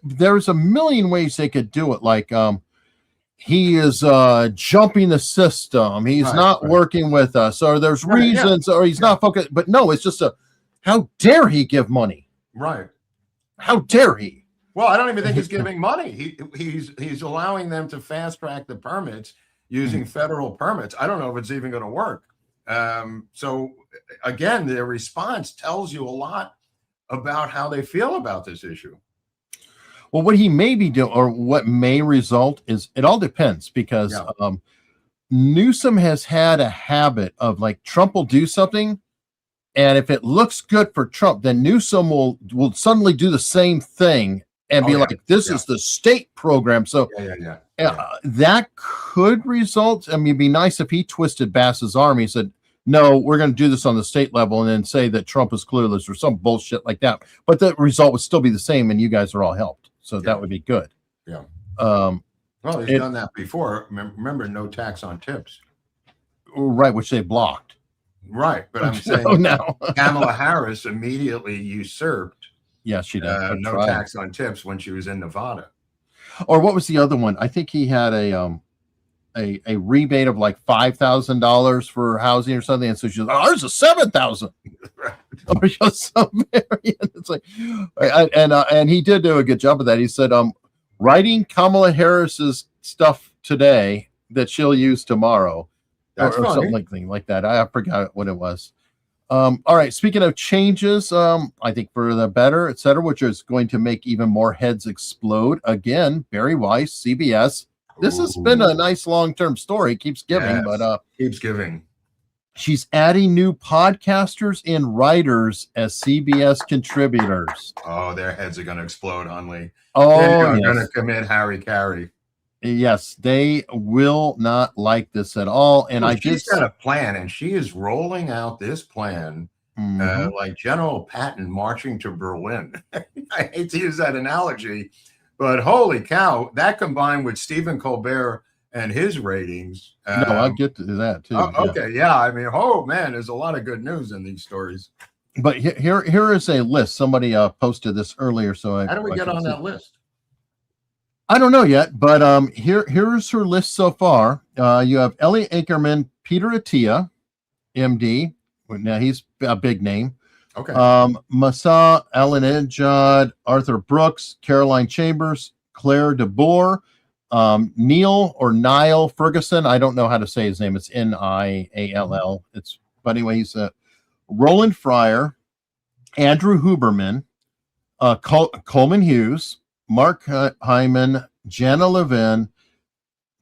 There's a million ways they could do it. Like, he is jumping the system. He's not working with us, or there's reasons, or he's not focused. But no, it's just how dare he give money? Right. How dare he? Well, I don't even think he's giving money. He's allowing them to fast track the permits using federal permits. I don't know if it's even going to work. So again, their response tells you a lot about how they feel about this issue. Well, what he may be doing, or what may result, is it all depends, because Newsom has had a habit of, like, Trump will do something, and if it looks good for Trump, then Newsom will suddenly do the same thing and be like, this is the state program. So that could result. I mean, it'd be nice if he twisted Bass's arm. He said, no, we're going to do this on the state level, and then say that Trump is clueless or some bullshit like that. But the result would still be the same, and you guys are all helped. So that would be good. Yeah. Well, he's done that before. Remember, no tax on tips. Right, which they blocked. Right, but I'm saying now Kamala Harris immediately usurped. Yeah, she did. No tax on tips when she was in Nevada. Or what was the other one? I think he had a rebate of like $5,000 for housing or something, and so she's like, "Oh, ours is $7,000." Or just some variant. It's like, and he did do a good job of that. He said, writing Kamala Harris's stuff today that she'll use tomorrow, or something like that. I forgot what it was. All right. Speaking of changes, I think for the better, et cetera, which is going to make even more heads explode. Again, Barry Weiss, CBS. This has been a nice long-term story. Keeps giving, but keeps giving. She's adding new podcasters and writers as CBS contributors. Oh, their heads are going to explode, Hunley. Oh, they're going to commit Harry Carey. Yes, they will not like this at all. And she's got a plan, and she is rolling out this plan like General Patton marching to Berlin. I hate to use that analogy, but holy cow, that combined with Stephen Colbert and his ratings. No, I'll get to that too. Okay, yeah. I mean, oh man, there's a lot of good news in these stories. But here is a list. Somebody posted this earlier, so how do we get on that list? I don't know yet, but here's her list so far. You have Ellie Ackerman, Peter Attia, MD. Now he's a big name. Okay. Masa Alanejad, Arthur Brooks, Caroline Chambers, Claire DeBoer, Niall Ferguson. I don't know how to say his name. It's Niall. But anyway, he's Roland Fryer, Andrew Huberman, Coleman Hughes, Mark Hyman, Jana Levin,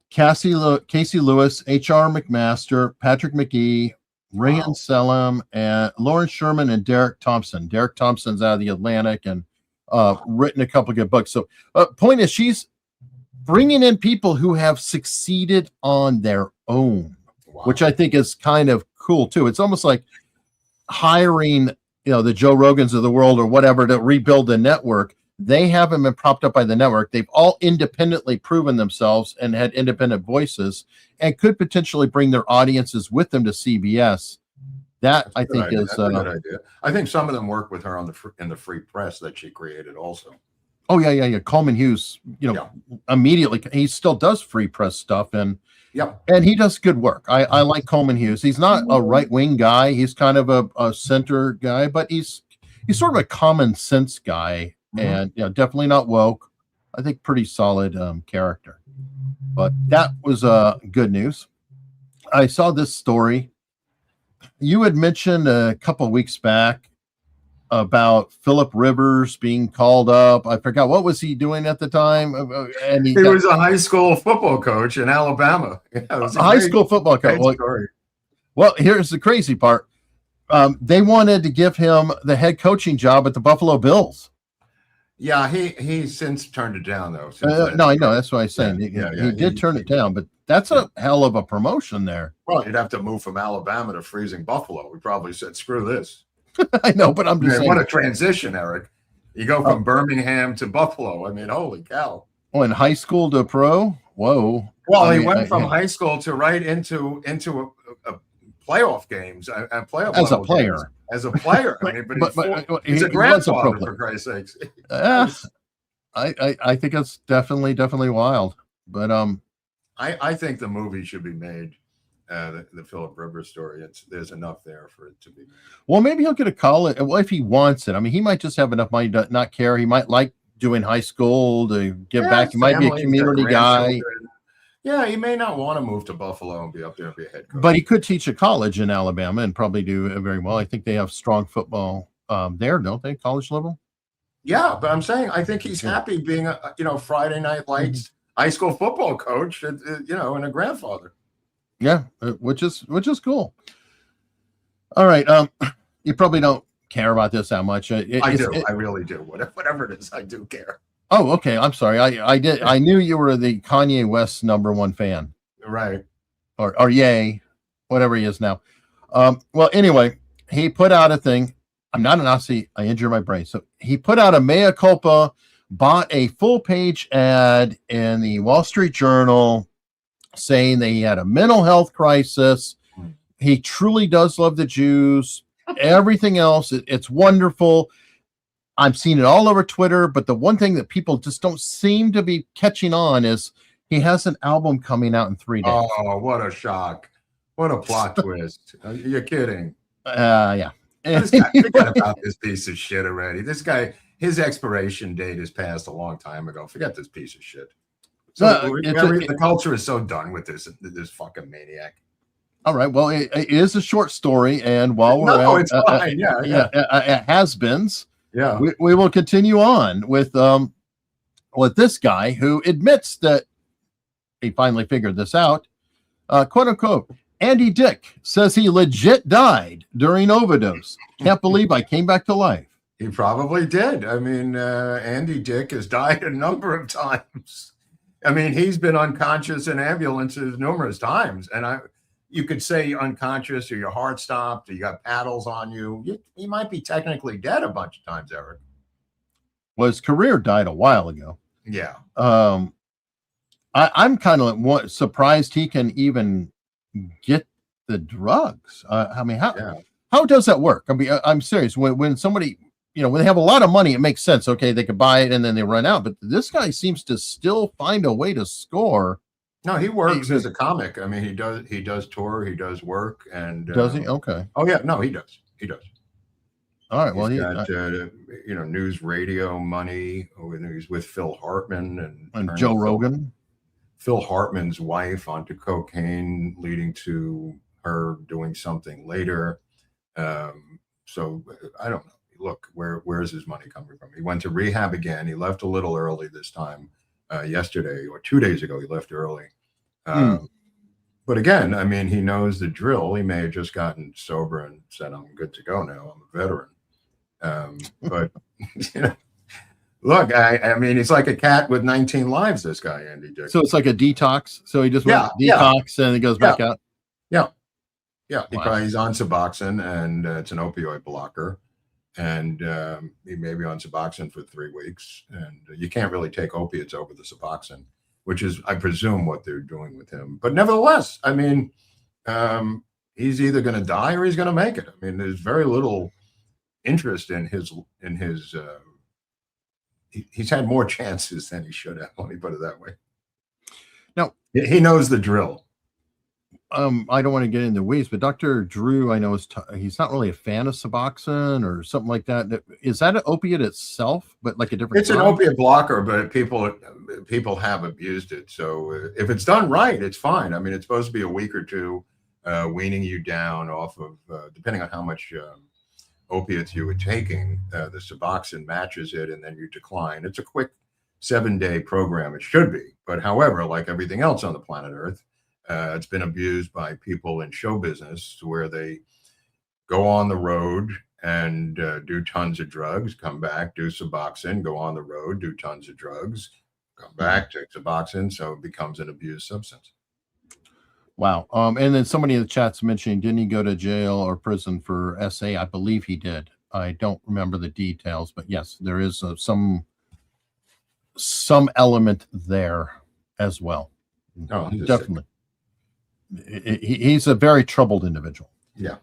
Casey Lewis, H.R. McMaster, Patrick McGee, Rayan Selim, and Lauren Sherman, and Derek Thompson. Derek Thompson's out of the Atlantic and written a couple of good books. So point is, she's bringing in people who have succeeded on their own, which I think is kind of cool too. It's almost like hiring, the Joe Rogans of the world or whatever to rebuild the network. They haven't been propped up by the network. They've all independently proven themselves and had independent voices and could potentially bring their audiences with them to CBS. That I think is a good idea. I think some of them work with her on in the free press that she created also. Oh yeah. Coleman Hughes, immediately he still does free press stuff and he does good work. I like Coleman Hughes. He's not a right wing guy. He's kind of a center guy, but he's sort of a common sense guy. And definitely not woke. I think pretty solid character. But that was good news. I saw this story. You had mentioned a couple of weeks back about Philip Rivers being called up. I forgot, what was he doing at the time? And he was a high school football coach in Alabama. High school football coach. Well, here's the crazy part. They wanted to give him the head coaching job at the Buffalo Bills. Yeah, he's since turned it down though. No, I know. That's what I'm saying. He did turn it down, but that's a hell of a promotion there. Well, you'd have to move from Alabama to freezing Buffalo. We probably said, screw this. I know, but I'm just saying. What a transition, Eric. You go from Birmingham to Buffalo. I mean, holy cow. Oh, in high school to pro? Whoa. Well, he went from high school to right into a playoff games and playoff as a player. Games. As a player, I mean, but he's a grandfather for Christ's sakes. I think it's definitely wild. But I think the movie should be made. The Philip Rivers story. There's enough there for it to be made. Well, maybe he'll get a call. Well, if he wants it. I mean, he might just have enough money to not care. He might like doing high school to give back. He might be a community guy. Yeah, he may not want to move to Buffalo and be up there and be a head coach. But he could teach a college in Alabama and probably do very well. I think they have strong football there, don't they? College level? Yeah, but I'm saying I think he's happy being a Friday Night Lights high school football coach, and a grandfather. Yeah, which is cool. All right, you probably don't care about this that much. I do. I really do. Whatever it is, I do care. Oh, okay. I'm sorry. I did. I knew you were the Kanye West #1 fan. Right. Or yay, whatever he is now. Well, anyway, he put out a thing. I'm not a Nazi. I injure my brain. So he put out a mea culpa, bought a full page ad in the Wall Street Journal saying that he had a mental health crisis. He truly does love the Jews. Everything else, it's wonderful. I'm seeing it all over Twitter, but the one thing that people just don't seem to be catching on is he has an album coming out in 3 days. Oh, what a shock. What a plot twist. You're kidding. Yeah. Forget about this piece of shit already. This guy, his expiration date is passed a long time ago. Forget this piece of shit. So the culture is so done with this fucking maniac. All right. Well, it is a short story, and while we're it's fine. It has-beens. Yeah, we will continue on with this guy who admits that he finally figured this out. Quote unquote, Andy Dick says he legit died during overdose. Can't believe I came back to life. He probably did. I mean, Andy Dick has died a number of times. I mean, he's been unconscious in ambulances numerous times, and you could say you're unconscious or your heart stopped or you got paddles on you. He might be technically dead a bunch of times, Eric. Well, his career died a while ago. Yeah. I'm kind of surprised he can even get the drugs. I mean, how does that work? I mean, I'm serious. When somebody, when they have a lot of money, it makes sense. Okay, they could buy it and then they run out. But this guy seems to still find a way to score. No, he works as a comic. I mean, he does tour, he does work, and does he? Okay. Oh yeah, no, he does. All right. Well, he's got news radio money. He's with Phil Hartman and Joe Rogan. Phil Hartman's wife onto cocaine, leading to her doing something later. So I don't know. Look, where's his money coming from? He went to rehab again. He left a little early this time. Yesterday or 2 days ago, he left early. But again, I mean, he knows the drill. He may have just gotten sober and said, I'm good to go now. I'm a veteran. But, look, I mean, he's like a cat with 19 lives, this guy, Andy Dick. So it's like a detox. So he just went detox and he goes back out. Yeah. Wow. He's on Suboxone, and it's an opioid blocker. and he may be on Suboxone for 3 weeks, and you can't really take opiates over the Suboxone, which is, I presume, what they're doing with him. But nevertheless, I mean, he's either going to die or he's going to make it. I mean, there's very little interest in his. He's had more chances than he should have. Let me put it that way. Now he knows the drill. I don't want to get into the weeds, but Dr. Drew, I know he's not really a fan of Suboxone or something like that. Is that an opiate itself, but like a different? It's an opiate blocker, but people have abused it. So if it's done right, it's fine. I mean, it's supposed to be a week or two, weaning you down off of, depending on how much opiates you were taking. The Suboxone matches it, and then you decline. It's a quick 7-day program. It should be, but however, like everything else on the planet Earth. It's been abused by people in show business where they go on the road and do tons of drugs, come back, do Suboxone, go on the road, do tons of drugs, come back, take Suboxone, so it becomes an abused substance. Wow. And then somebody in the chat's mentioning, didn't he go to jail or prison for SA? I believe he did. I don't remember the details, but yes, there is some element there as well. Oh, definitely. He's a very troubled individual. Yeah.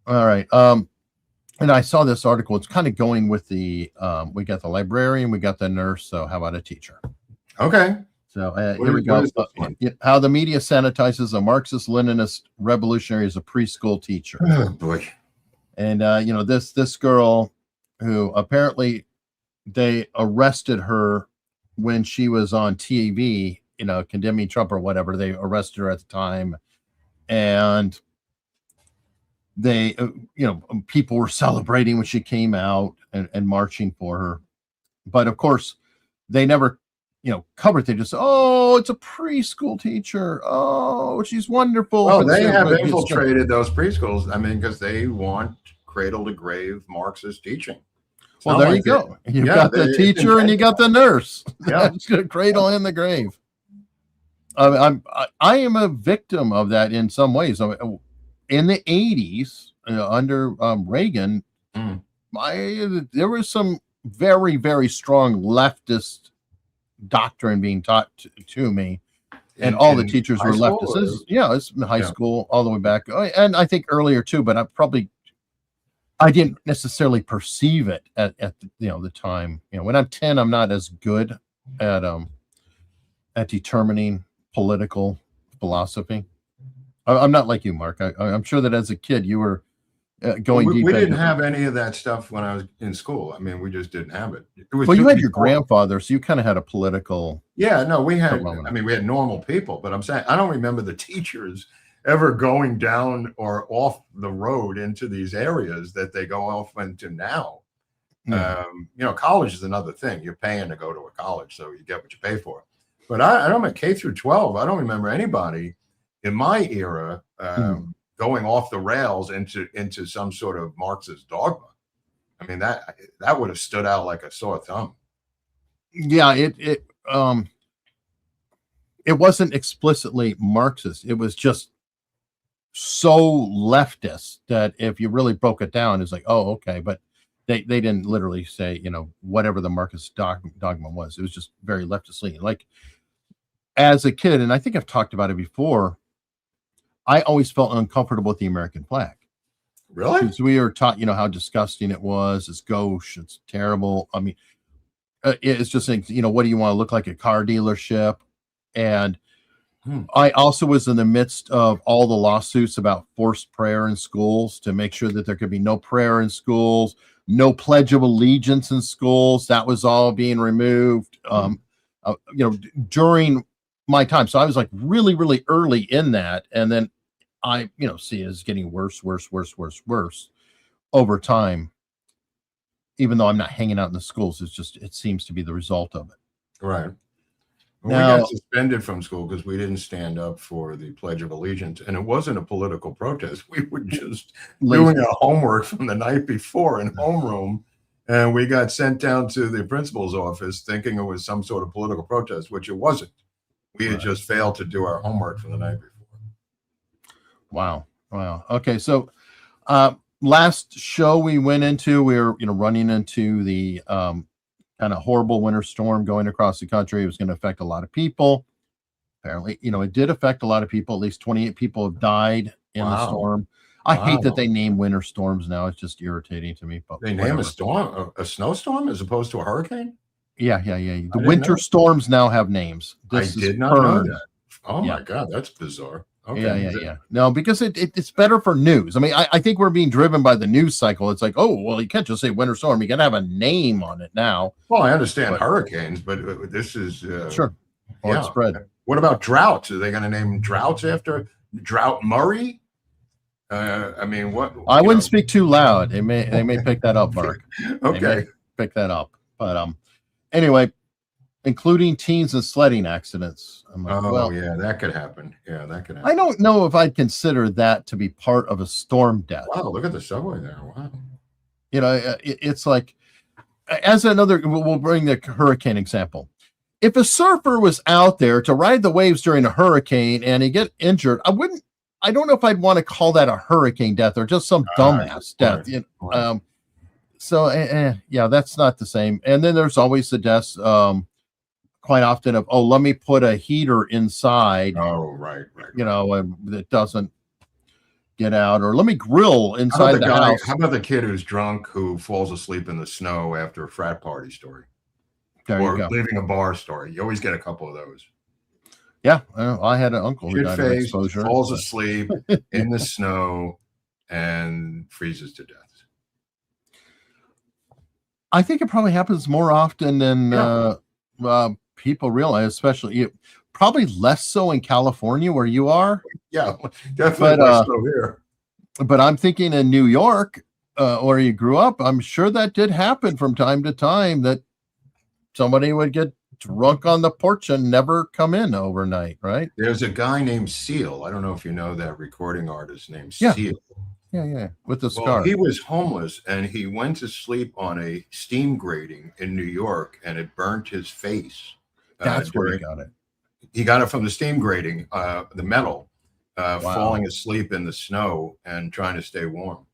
All right. And I saw this article. It's kind of going with the we got the librarian, we got the nurse. So how about a teacher? Okay. So here we go. How the media sanitizes a Marxist Leninist revolutionary as a preschool teacher. Oh boy. And this girl who apparently they arrested her when she was on TV, condemning Trump or whatever. They arrested her at the time. And they, people were celebrating when she came out and marching for her. But of course, they never, covered. They just, oh, it's a preschool teacher. Oh, she's wonderful. Well, they have infiltrated those preschools. I mean, because they want cradle to grave Marxist teaching. Well, there you go. You've got the teacher and you got the nurse. Yeah. Cradle in the grave. I am a victim of that in some ways. In the 80s, under Reagan, there was some very, very strong leftist doctrine being taught to me, and all the teachers were leftists. It's in high school all the way back, and I think earlier too. But I didn't necessarily perceive it at the time. When I'm 10, I'm not as good at determining political philosophy. I'm not like you, Mark. I'm sure that as a kid you were going deep. We didn't have any of that stuff when I was in school. I mean, we just didn't have it. Well, you had your grandfather, so you kind of had a political. Yeah, no, we had. I mean, we had normal people, but I'm saying I don't remember the teachers ever going down or off the road into these areas that they go off into now. College is another thing. You're paying to go to a college, so you get what you pay for. But I don't know, K through 12, I don't remember anybody in my era going off the rails into some sort of Marxist dogma. I mean, that would have stood out like a sore thumb. Yeah, it wasn't explicitly Marxist. It was just so leftist that if you really broke it down, it's like, oh, okay. But they didn't literally say, whatever the Marxist dogma was. It was just very leftist leaning. Like, as a kid, and I think I've talked about it before, I always felt uncomfortable with the American flag. Really? Because we were taught, how disgusting it was. It's gauche. It's terrible. I mean, it's just, what do you want to look like, a car dealership? And I also was in the midst of all the lawsuits about forced prayer in schools to make sure that there could be no prayer in schools, no Pledge of Allegiance in schools. That was all being removed, during my time. So I was like really, really early in that. And then I, see it as getting worse over time, even though I'm not hanging out in the schools. It seems to be the result of it. Right. Well, we got suspended from school because we didn't stand up for the Pledge of Allegiance. And it wasn't a political protest. We were just doing our homework from the night before in homeroom. And we got sent down to the principal's office thinking it was some sort of political protest, which it wasn't. We had just failed to do our homework from the night before. Wow. Okay. So last show we went into, we were, running into the kind of horrible winter storm going across the country. It was going to affect a lot of people. Apparently, it did affect a lot of people. At least 28 people have died in the storm. I hate that they name winter storms now. It's just irritating to me. But they name a storm a snowstorm as opposed to a hurricane? Yeah. The winter storms now have names. I did not know that. Oh my God, that's bizarre. Okay. Yeah. No, because it's better for news. I mean, I think we're being driven by the news cycle. It's like, oh, well, you can't just say winter storm. You got to have a name on it now. Well, I understand hurricanes, but this is sure. It's spread. What about droughts? Are they going to name droughts after Drought Murray? I mean, what? I wouldn't speak too loud. They may pick that up, Mark. Okay, pick that up. But anyway, including teens and sledding accidents. I'm like, well, yeah, that could happen. Yeah, that could happen. I don't know if I'd consider that to be part of a storm death. Wow, look at the subway there. Wow. It's like, as another, we'll bring the hurricane example. If a surfer was out there to ride the waves during a hurricane and he get injured, I don't know if I'd want to call that a hurricane death or just some dumbass death. Yeah, that's not the same. And then there's always the deaths, quite often of, let me put a heater inside. Oh, right. That doesn't get out, or let me grill inside the house. How about the kid who's drunk who falls asleep in the snow after a frat party story? Or leaving a bar story. You always get a couple of those. Yeah, I had an uncle who died of exposure. Falls asleep in the snow and freezes to death. I think it probably happens more often than people realize, especially probably less so in California where you are. Yeah, definitely less so here. But I'm thinking in New York, where you grew up, I'm sure that did happen from time to time, that somebody would get drunk on the porch and never come in overnight, right? There's a guy named Seal. I don't know if you know that recording artist named Seal. Yeah. With the scar. He was homeless and he went to sleep on a steam grating in New York and it burnt his face. That's where he got it. He got it from the steam grating, the metal, falling asleep in the snow and trying to stay warm.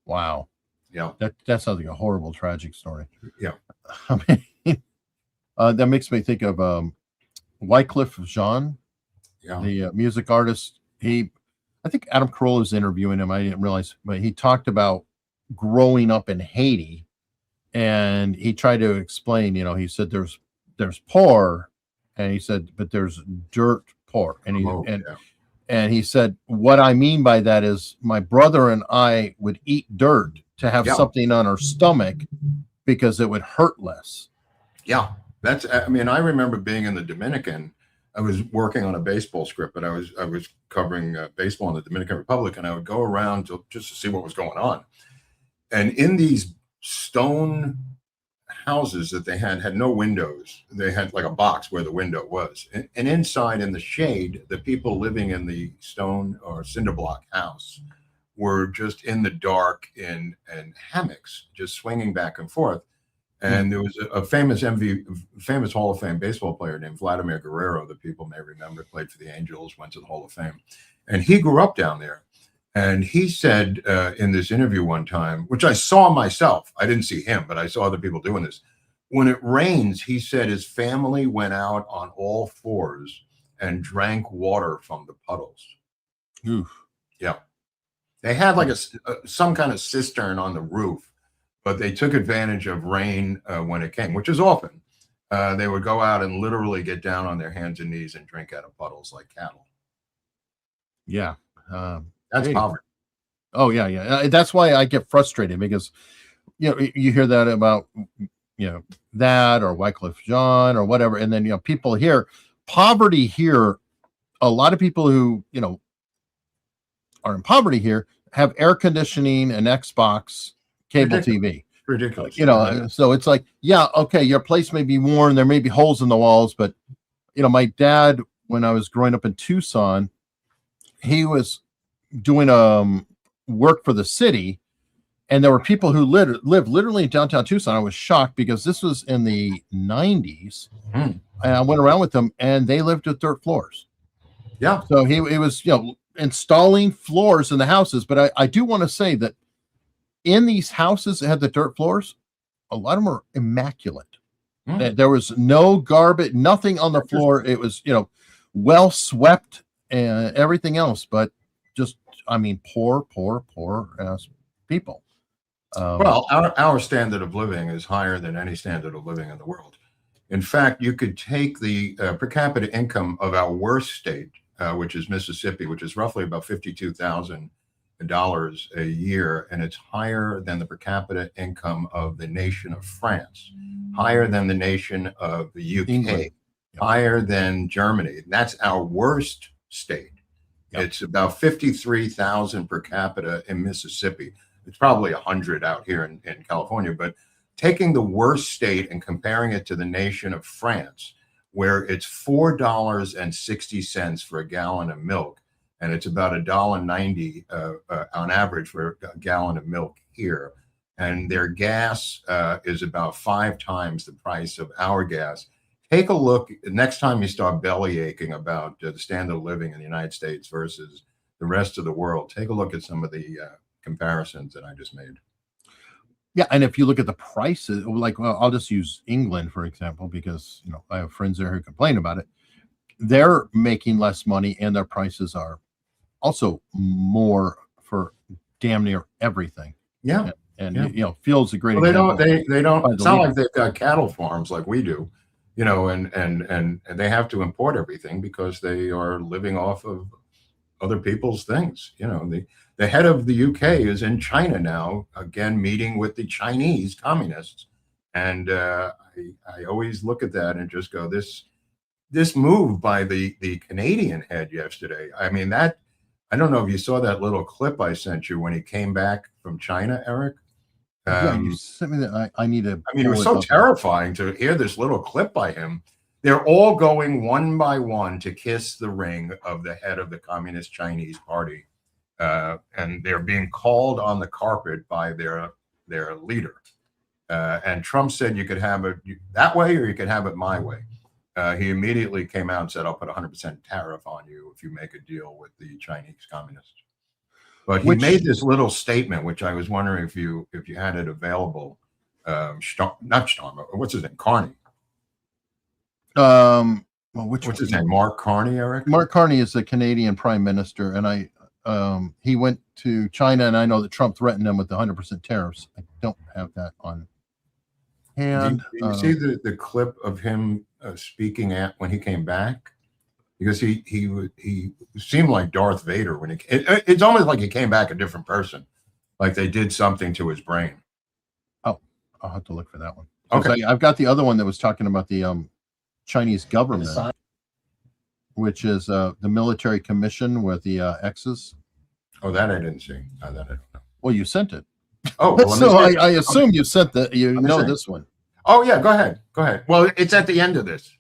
Wow. Yeah. That sounds like a horrible, tragic story. Yeah. I mean, that makes me think of Wycliffe Jean, the music artist. I think Adam Carolla was interviewing him. I didn't realize, but he talked about growing up in Haiti, and he tried to explain. He said there's poor, and he said, but there's dirt poor, and he said, what I mean by that is my brother and I would eat dirt to have something on our stomach because it would hurt less. Yeah. I remember being in the Dominican. I was working on a baseball script, but I was covering baseball in the Dominican Republic, and I would go around just to see what was going on. And in these stone houses that they had no windows. They had like a box where the window was. And inside in the shade, the people living in the stone or cinder block house were just in the dark in hammocks, just swinging back and forth. And there was a famous Hall of Fame baseball player named Vladimir Guerrero that people may remember, played for the Angels, went to the Hall of Fame. And he grew up down there. And he said in this interview one time, which I saw myself, I didn't see him, but I saw other people doing this. When it rains, he said his family went out on all fours and drank water from the puddles. Oof. Yeah. They had like some kind of cistern on the roof, but they took advantage of rain when it came, which is often. They would go out and literally get down on their hands and knees and drink out of puddles like cattle. Yeah. That's poverty. Oh, yeah. That's why I get frustrated, because, you hear that about, that or Wycliffe Jean or whatever. And then, people here, poverty here, a lot of people who, are in poverty here have air conditioning and Xbox, cable TV. Ridiculous. So it's like, okay, your place may be worn, there may be holes in the walls, but my dad, when I was growing up in Tucson, he was doing work for the city, and there were people who lived literally in downtown Tucson. I was shocked because this was in the 90s, and I went around with them, and they lived with dirt floors. Yeah. So he was installing floors in the houses. But I do want to say that in these houses that had the dirt floors, a lot of them are immaculate. There was no garbage, nothing on the floor. It was, well swept and everything else, but just, I mean, poor ass people. Well, our standard of living is higher than any standard of living in the world. In fact, you could take the per capita income of our worst state, which is Mississippi, which is roughly about $52,000 a year, and it's higher than the per capita income of the nation of France, higher than the nation of the UK, England. higher than Germany. That's our worst state. Yep. It's about 53,000 per capita in Mississippi. It's probably 100 out here in California, but taking the worst state and comparing it to the nation of France, where it's $4.60 for a gallon of milk, and it's about $1.90 on average for a gallon of milk here. And their gas is about 5 times the price of our gas. Take a look next time you start belly aching about the standard of living in the United States versus the rest of the world. Take a look at some of the comparisons that I just made. Yeah, and if you look at the prices, like, well, I'll just use England, for example, because, I have friends there who complain about it. They're making less money and their prices are also more for damn near everything. Yeah. And fuel's a great well, example. They don't, it's not like they've got cattle farms like we do, and they have to import everything because they are living off of other people's things. The head of the UK is in China now, again, meeting with the Chinese communists. And I always look at that and just go, this move by the Canadian head yesterday. I mean, I don't know if you saw that little clip I sent you when he came back from China, Eric. You sent me that. I need to. I mean, it was so terrifying to hear this little clip by him. They're all going one by one to kiss the ring of the head of the Communist Chinese Party. And they're being called on the carpet by their leader. And Trump said you could have it that way or you could have it my way. He immediately came out and said, I'll put 100% tariff on you if you make a deal with the Chinese communists. But he made this little statement, which I was wondering if you had it available. Not Starmer, what's his name? Carney. What's his name? Mark Carney, Eric? Mark Carney is the Canadian Prime Minister, and he went to China, and I know that Trump threatened him with the 100% tariffs. I don't have that on hand. Did you see the clip of him speaking when he came back? Because he seemed like Darth Vader when it's almost like he came back a different person, like they did something to his brain. Oh, I'll have to look for that one. Okay, I've got the other one that was talking about the Chinese government, which is the military commission with the X's. Oh, that I didn't see. That I don't know. Well, you sent it. Oh, well, so I assume you sent this one. Oh yeah, go ahead. Well, it's at the end of this.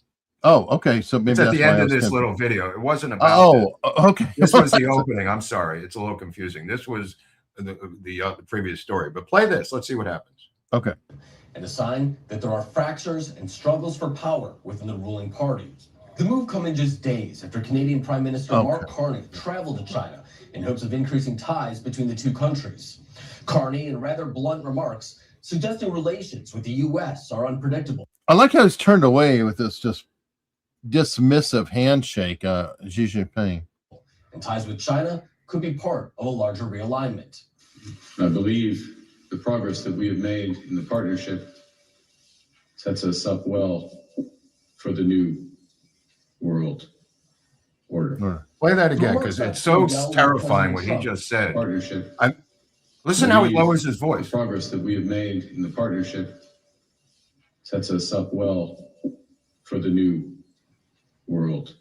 Oh, okay. So maybe it's at the end of this little video. It wasn't about. Oh, okay. This was the opening. I'm sorry, it's a little confusing. This was the previous story. But play this. Let's see what happens. Okay. And a sign that there are fractures and struggles for power within the ruling party. The move coming just days after Canadian Prime Minister Mark Carney traveled to China in hopes of increasing ties between the two countries. Carney, in rather blunt remarks, suggesting relations with the U.S. are unpredictable. I like how he's turned away with this just dismissive handshake, Xi Jinping. And ties with China could be part of a larger realignment. I believe the progress that we have made in the partnership sets us up well for the new world order. Play that again, because it's so terrifying what he just said. Partnership. Listen how he lowers his voice. The progress that we have made in the partnership sets us up well for the new world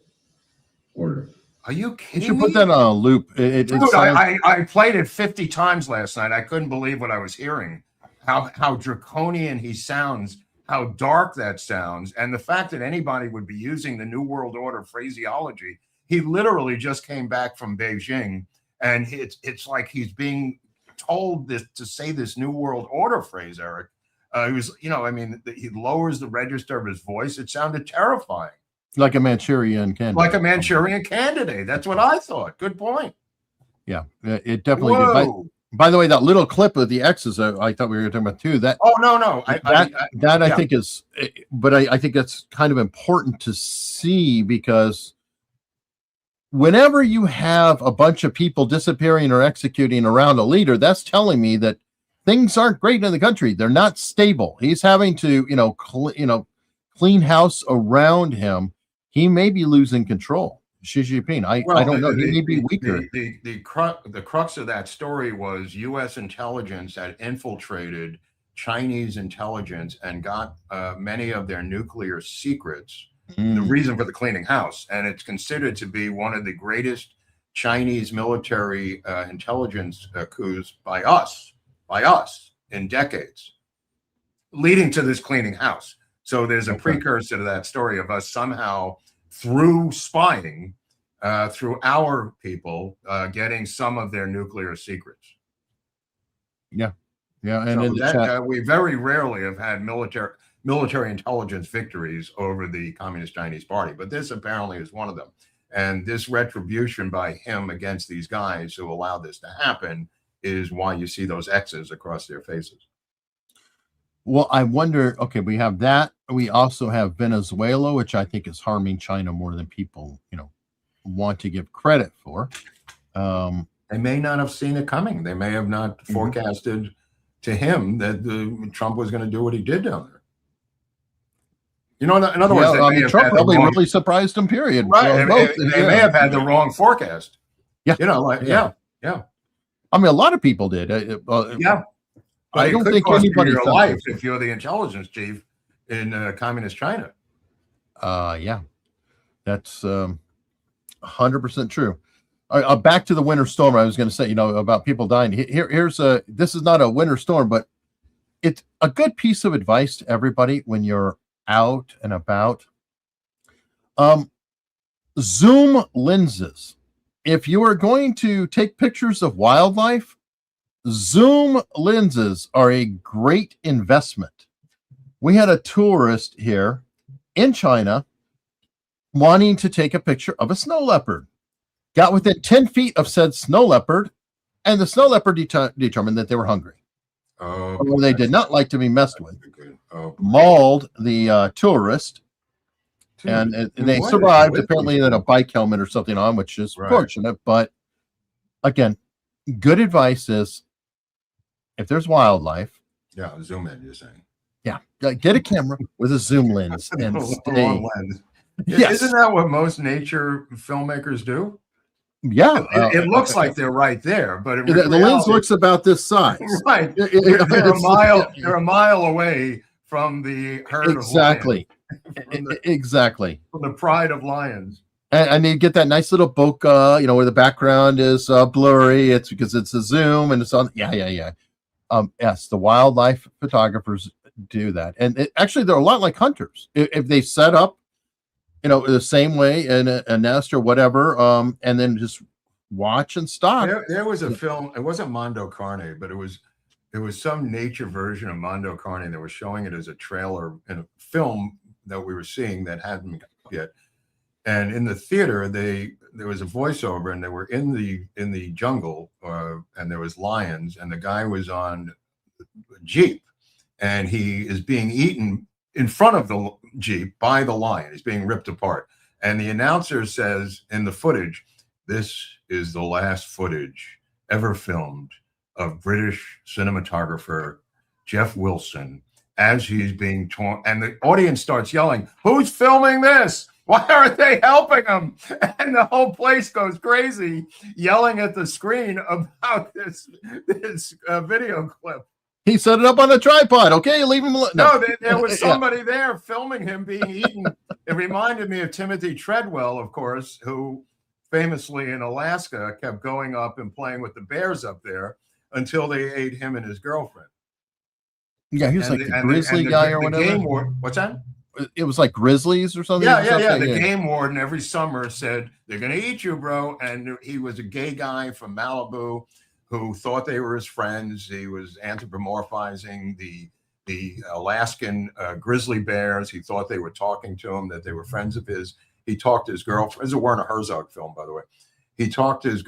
order. Are you kidding me? You should put that on a loop. Dude, I played it 50 times last night. I couldn't believe what I was hearing. How draconian he sounds, how dark that sounds, and the fact that anybody would be using the New World Order phraseology. He literally just came back from Beijing, and it's like he's being told to say this New World Order phrase, Eric. He was, he lowers the register of his voice. It sounded terrifying. Like a Manchurian candidate. Like a Manchurian candidate. That's what I thought. Good point. Yeah, it definitely did. By the way, that little clip of the X's, I thought we were talking about too. That no, I think is, but I think that's kind of important to see, because whenever you have a bunch of people disappearing or executing around a leader, that's telling me that things aren't great in the country. They're not stable. He's having to, clean house around him. He may be losing control. Xi Jinping. I don't know. He may be weaker. The crux of that story was U.S. intelligence had infiltrated Chinese intelligence and got many of their nuclear secrets. The reason for the cleaning house, and it's considered to be one of the greatest Chinese military intelligence coups by us in decades, leading to this cleaning house. So there's a precursor to that story of us somehow, through spying, through our people, getting some of their nuclear secrets. Yeah, and so we very rarely have had military intelligence victories over the Communist Chinese Party, but this apparently is one of them. And this retribution by him against these guys who allowed this to happen is why you see those X's across their faces. Well, I wonder, okay, we have that. We also have Venezuela, which I think is harming China more than people, want to give credit for. They may not have seen it coming. They may have not forecasted to him that Trump was going to do what he did down there. In other words, Trump probably really surprised him, period. Right. They may have had the wrong forecast. Yeah. Yeah. I mean, a lot of people did. Yeah. I don't think anybody your life if you're the intelligence chief in communist China. Yeah, that's 100% true. Back to the winter storm. I was going to say, about people dying. This is not a winter storm, but it's a good piece of advice to everybody when you're out and about. Zoom lenses. If you are going to take pictures of wildlife, zoom lenses are a great investment. We had a tourist here in China wanting to take a picture of a snow leopard. Got within 10 feet of said snow leopard, and the snow leopard determined that they were hungry. Or they did not like to be messed with. Mauled the tourist, and they survived, apparently in a bike helmet or something on, which is fortunate. But again, good advice is, if there's wildlife, zoom in, you're saying. Yeah, get a camera with a zoom lens and stay. Yes. Isn't that what most nature filmmakers do? Yeah, it looks like they're right there, but the lens looks about this size. Right, they're a mile away from the herd of lions. Exactly. From the pride of lions. And you get that nice little bokeh, where the background is blurry. It's because it's a zoom and it's on. Yeah. Yes, the wildlife photographers do that, and actually they're a lot like hunters. If they set up, the same way in a nest or whatever, and then just watch and stop. There was a film. It wasn't Mondo Carne, but it was some nature version of Mondo Carne. They were showing it as a trailer in a film that we were seeing that hadn't yet. And in the theater, there was a voiceover, and they were in the jungle, and there was lions, and the guy was on a Jeep, and he is being eaten in front of the Jeep by the lion. He's being ripped apart. And the announcer says in the footage, "This is the last footage ever filmed of British cinematographer Jeff Wilson as he's being torn." And the audience starts yelling, "Who's filming this? Why aren't they helping him?" And the whole place goes crazy, yelling at the screen about this video clip. He set it up on a tripod. Okay, leave him alone. No, there was somebody there filming him being eaten. It reminded me of Timothy Treadwell, of course, who famously in Alaska kept going up and playing with the bears up there until they ate him and his girlfriend. Yeah, he was like the grizzly guy or whatever. What's that? It was like grizzlies or something. Yeah. The game warden every summer said, "They're going to eat you, bro." And he was a gay guy from Malibu who thought they were his friends. He was anthropomorphizing the Alaskan grizzly bears. He thought they were talking to him, that they were friends of his. He talked his girlfriend. This is a Werner Herzog film, by the way. He talked his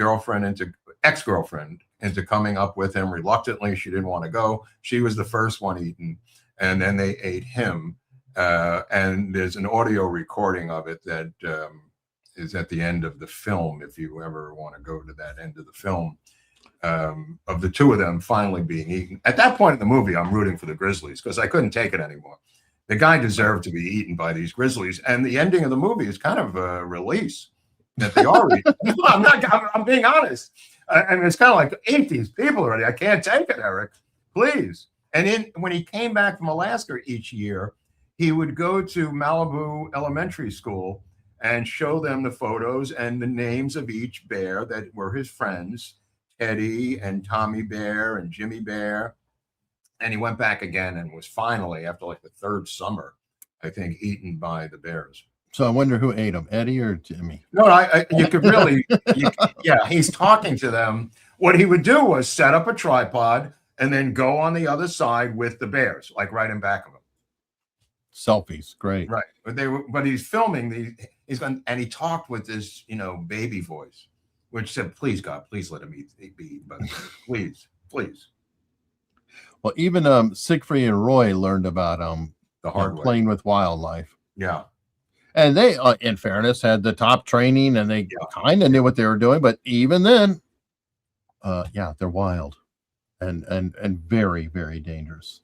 ex-girlfriend into coming up with him reluctantly. She didn't want to go. She was the first one eaten, and then they ate him. And there's an audio recording of it that is at the end of the film, if you ever want to go to that end of the film, of the two of them finally being eaten. At that point in the movie, I'm rooting for the Grizzlies because I couldn't take it anymore. The guy deserved to be eaten by these Grizzlies, and the ending of the movie is kind of a release that they are eaten. I'm being honest. And it's kind of like, eat these people already. I can't take it, Eric. Please. And when he came back from Alaska each year, he would go to Malibu Elementary School and show them the photos and the names of each bear that were his friends, Teddy and Tommy Bear and Jimmy Bear. And he went back again and was finally, after like the third summer, I think, eaten by the bears. So I wonder who ate him, Eddie or Jimmy? No, you could really, yeah, he's talking to them. What he would do was set up a tripod and then go on the other side with the bears, like right in back of him. Selfies, great. Right, but he's filming and he talked with this, baby voice, which said, "Please, God, please let him be eaten by the bears. Please." Well, even Siegfried and Roy learned about the hard way. Playing with wildlife. Yeah. And they, in fairness, had the top training and they kind of knew what they were doing. But even then, they're wild and very, very dangerous.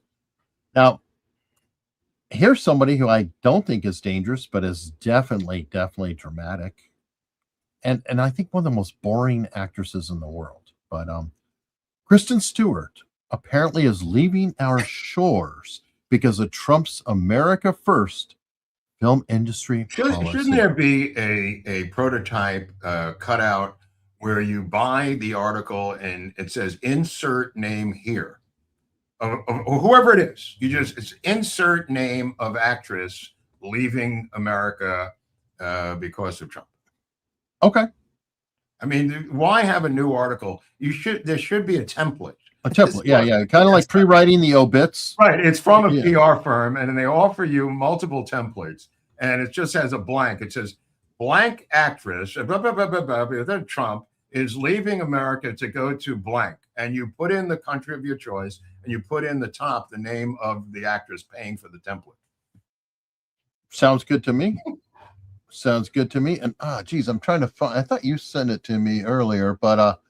Now, here's somebody who I don't think is dangerous, but is definitely dramatic. And I think one of the most boring actresses in the world. But Kristen Stewart apparently is leaving our shores because of Trump's America First film industry policy. Shouldn't there be a prototype cutout where you buy the article and it says insert name here of whoever it is? It's insert name of actress leaving America because of Trump. Okay. I mean, why have a new article? There should be a template. A template, yeah. Kind of like pre-writing the obits. Right. It's from a PR firm, and they offer you multiple templates, and it just has a blank. It says, blank actress, then Trump is leaving America to go to blank. And you put in the country of your choice, and you put in the top the name of the actress paying for the template. Sounds good to me. Sounds good to me. And I'm trying to find, I thought you sent it to me earlier, but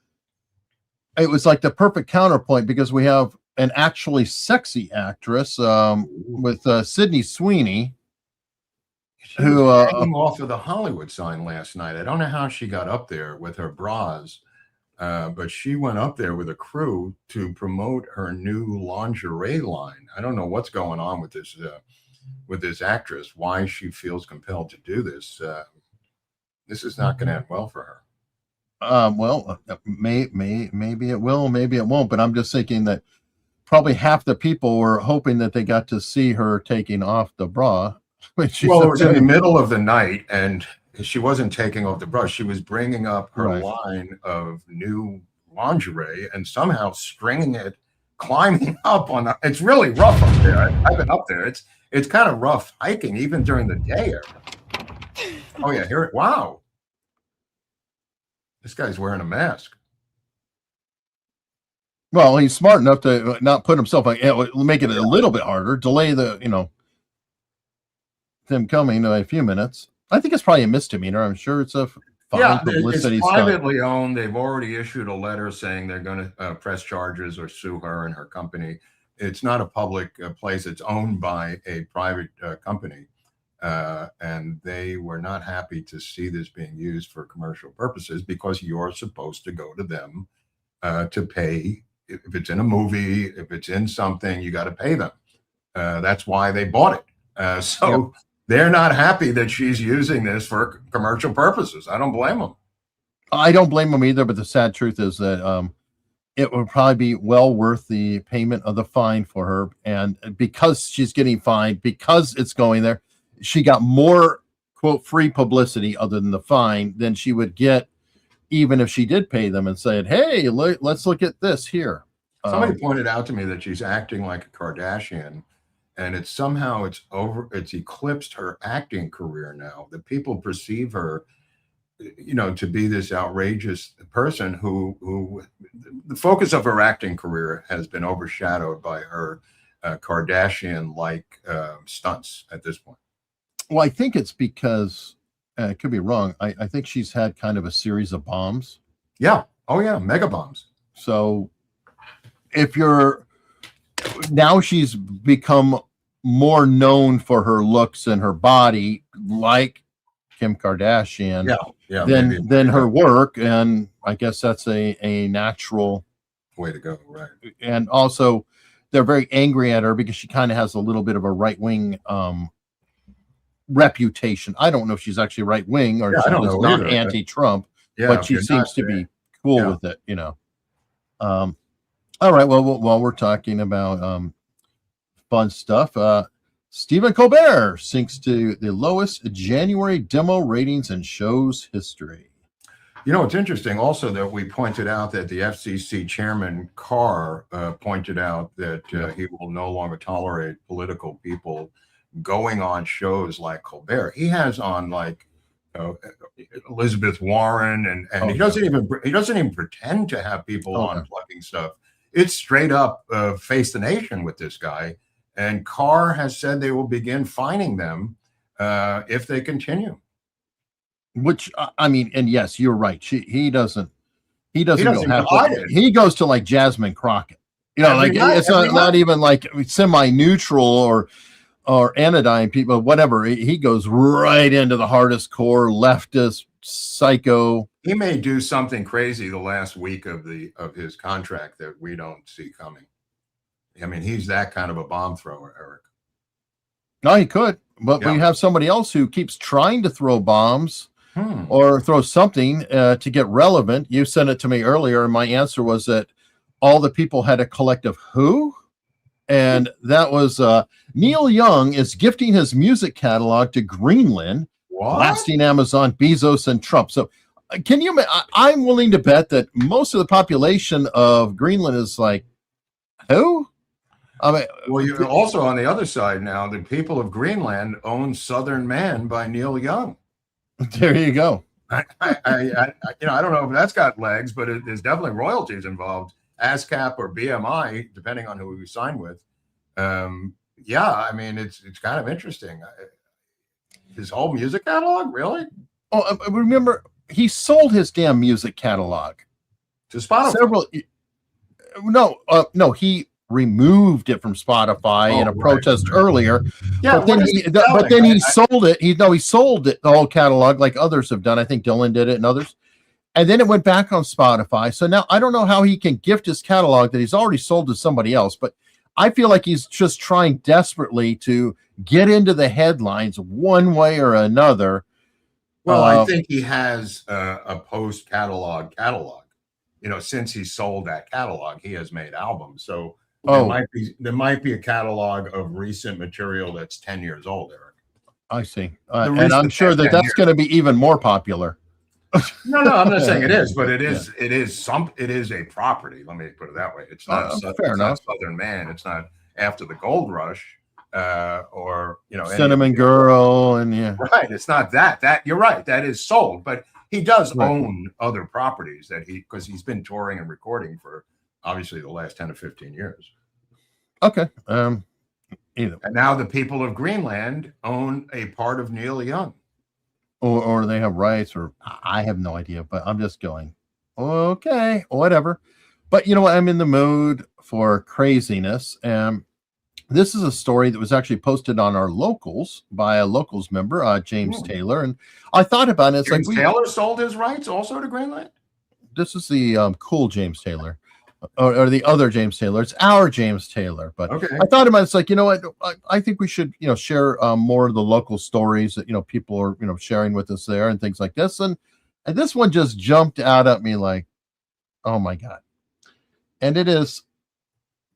it was like the perfect counterpoint because we have an actually sexy actress with Sydney Sweeney, who came off of the Hollywood sign last night. I don't know how she got up there with her bras, but she went up there with a crew to promote her new lingerie line. I don't know what's going on with this actress, why she feels compelled to do this. This is not going to end well for her. Maybe it will, maybe it won't. But I'm just thinking that probably half the people were hoping that they got to see her taking off the bra. Well, it was in the middle of the night, and she wasn't taking off the bra. She was bringing up her line of new lingerie and somehow stringing it, climbing up on the. It's really rough up there. I've been up there. It's kind of rough hiking even during the day. Oh yeah, here it. Wow. This guy's wearing a mask. Well, he's smart enough to not put himself like, make it a little bit harder, delay the, them coming a few minutes. I think it's probably a misdemeanor. I'm sure it's a fine publicity. It's privately owned. They've already issued a letter saying they're going to press charges or sue her and her company. It's not a public place. It's owned by a private company. And they were not happy to see this being used for commercial purposes because you're supposed to go to them to pay. If it's in a movie, if it's in something, you got to pay them. That's why they bought it. They're not happy that she's using this for commercial purposes. I don't blame them. I don't blame them either. But the sad truth is that it would probably be well worth the payment of the fine for her. And because she's getting fined, because it's going there, she got more, quote, free publicity other than the fine than she would get even if she did pay them and said, hey, let's look at this here. Somebody pointed out to me that she's acting like a Kardashian, and it's eclipsed her acting career now. That people perceive her, to be this outrageous person who the focus of her acting career has been overshadowed by her Kardashian-like stunts at this point. Well, I think it's because it could be wrong. I think she's had kind of a series of bombs. Yeah. Oh yeah, mega bombs. So if you're now, she's become more known for her looks and her body, like Kim Kardashian, than her work, and I guess that's a natural way to go, right? And also, they're very angry at her because she kind of has a little bit of a right-wing reputation. I don't know if she's actually right-wing or she's just not anti-Trump, but she seems to be cool with it, you know. All right, well, while we're talking about fun stuff, Stephen Colbert sinks to the lowest January demo ratings in show's history. You know, it's interesting also that we pointed out that the FCC chairman Carr pointed out that he will no longer tolerate political people going on shows like Colbert. He has on like Elizabeth Warren, and he doesn't even pretend to have people on plugging stuff. It's straight up face the nation with this guy. And Carr has said they will begin fining them if they continue. Which I mean, and yes, you're right. He doesn't go hide it. He goes to like Jasmine Crockett. You know, like it's not even like semi-neutral or anodyne people, whatever. He goes right into the hardest core leftist psycho. He may do something crazy the last week of his contract that we don't see coming. I mean, he's that kind of a bomb thrower, Eric. No, he could, but we have somebody else who keeps trying to throw bombs or throw something to get relevant. You sent it to me earlier, and my answer was that all the people had a collective who? And that was Neil Young is gifting his music catalog to Greenland, blasting Amazon, Bezos, and Trump. So can you, I'm willing to bet that most of the population of Greenland is like, who? I mean, well, you're also on the other side now. The people of Greenland own Southern Man by Neil Young. There you go. I don't know if that's got legs, but there's definitely royalties involved, ASCAP or BMI, depending on who you sign with. Yeah, I mean, it's kind of interesting. His whole music catalog, really? Oh, remember, he sold his damn music catalog to Spotify. No, he removed it from Spotify in a protest earlier. Yeah, but then he sold it. He sold it, the whole catalog, like others have done. I think Dylan did it and others. And then it went back on Spotify. So now I don't know how he can gift his catalog that he's already sold to somebody else, but I feel like he's just trying desperately to get into the headlines one way or another. Well, I think he has a post catalog. You know, since he sold that catalog, he has made albums. So there might be a catalog of recent material that's 10 years old, Eric. I see. And I'm sure that's going to be even more popular. No, I'm not saying it is, but it is a property. Let me put it that way. It's not Southern Man. It's not after the gold rush or Cinnamon Girl and right. It's not that you're right. That is sold, but he does own other properties because he's been touring and recording for obviously the last 10 to 15 years. Okay. And now the people of Greenland own a part of Neil Young. Or they have rights, or I have no idea, but I'm just going, okay, whatever. But you know what? I'm in the mood for craziness. And this is a story that was actually posted on our locals by a locals member, James Taylor. And I thought about it. It's James Taylor sold his rights also to Greenland? This is the cool James Taylor. Or the other James Taylor. It's our James Taylor. But I thought about it. It's like, you know what? I think we should, share more of the local stories that, people are, sharing with us there and things like this. And this one just jumped out at me like, oh my God. And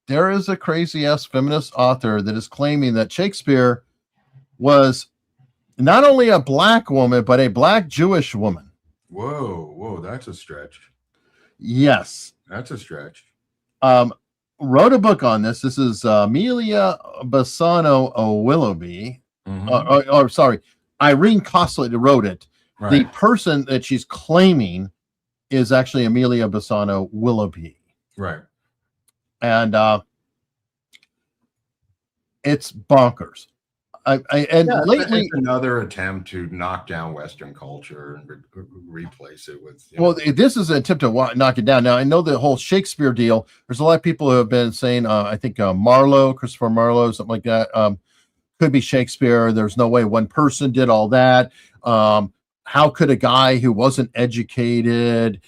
there is a crazy ass feminist author that is claiming that Shakespeare was not only a black woman, but a black Jewish woman. Whoa, that's a stretch. Yes. That's a stretch. Wrote a book on this. This is Amelia Bassano Willoughby. Sorry, Irene Costley wrote it. Right. The person that she's claiming is actually Amelia Bassano Willoughby. Right. And it's bonkers. Lately, it's another attempt to knock down Western culture and replace it with. This is an attempt to knock it down. Now, I know the whole Shakespeare deal. There's a lot of people who have been saying, I think Christopher Marlowe, something like that, could be Shakespeare. There's no way one person did all that. How could a guy who wasn't educated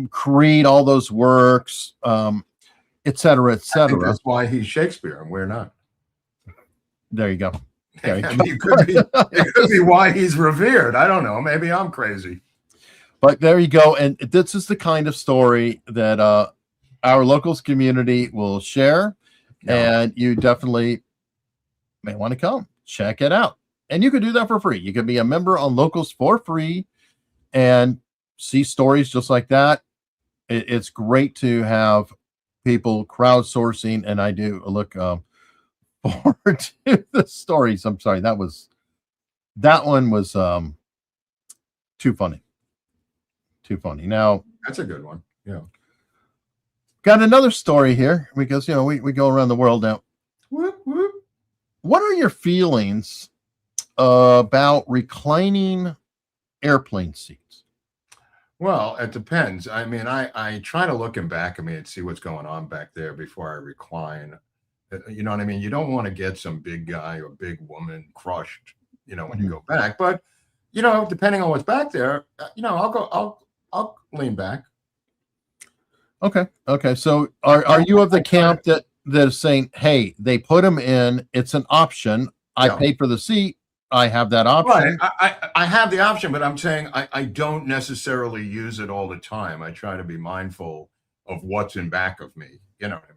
create all those works, et cetera, et cetera? I think that's why he's Shakespeare and we're not. There you go. It could be why he's revered. I don't know. Maybe I'm crazy. But there you go. And this is the kind of story that our locals community will share. Yeah. And you definitely may want to come check it out. And you can do that for free. You can be a member on Locals for free and see stories just like that. It's great to have people crowdsourcing. And I do look forward to the stories. I'm sorry. That one was too funny. Now that's a good one. Yeah. Got another story here because, we go around the world now. Whoop, whoop. What are your feelings about reclining airplane seats? Well, it depends. I mean, I try to look in back of me and see what's going on back there before I recline. You know what I mean? You don't want to get some big guy or big woman crushed, when you go back. But, depending on what's back there, I'll lean back. Okay. So are you of the camp that is saying, hey, they put them in, it's an option. I paid for the seat. I have that option. Right. I have the option, but I'm saying I don't necessarily use it all the time. I try to be mindful of what's in back of me. You know what I mean?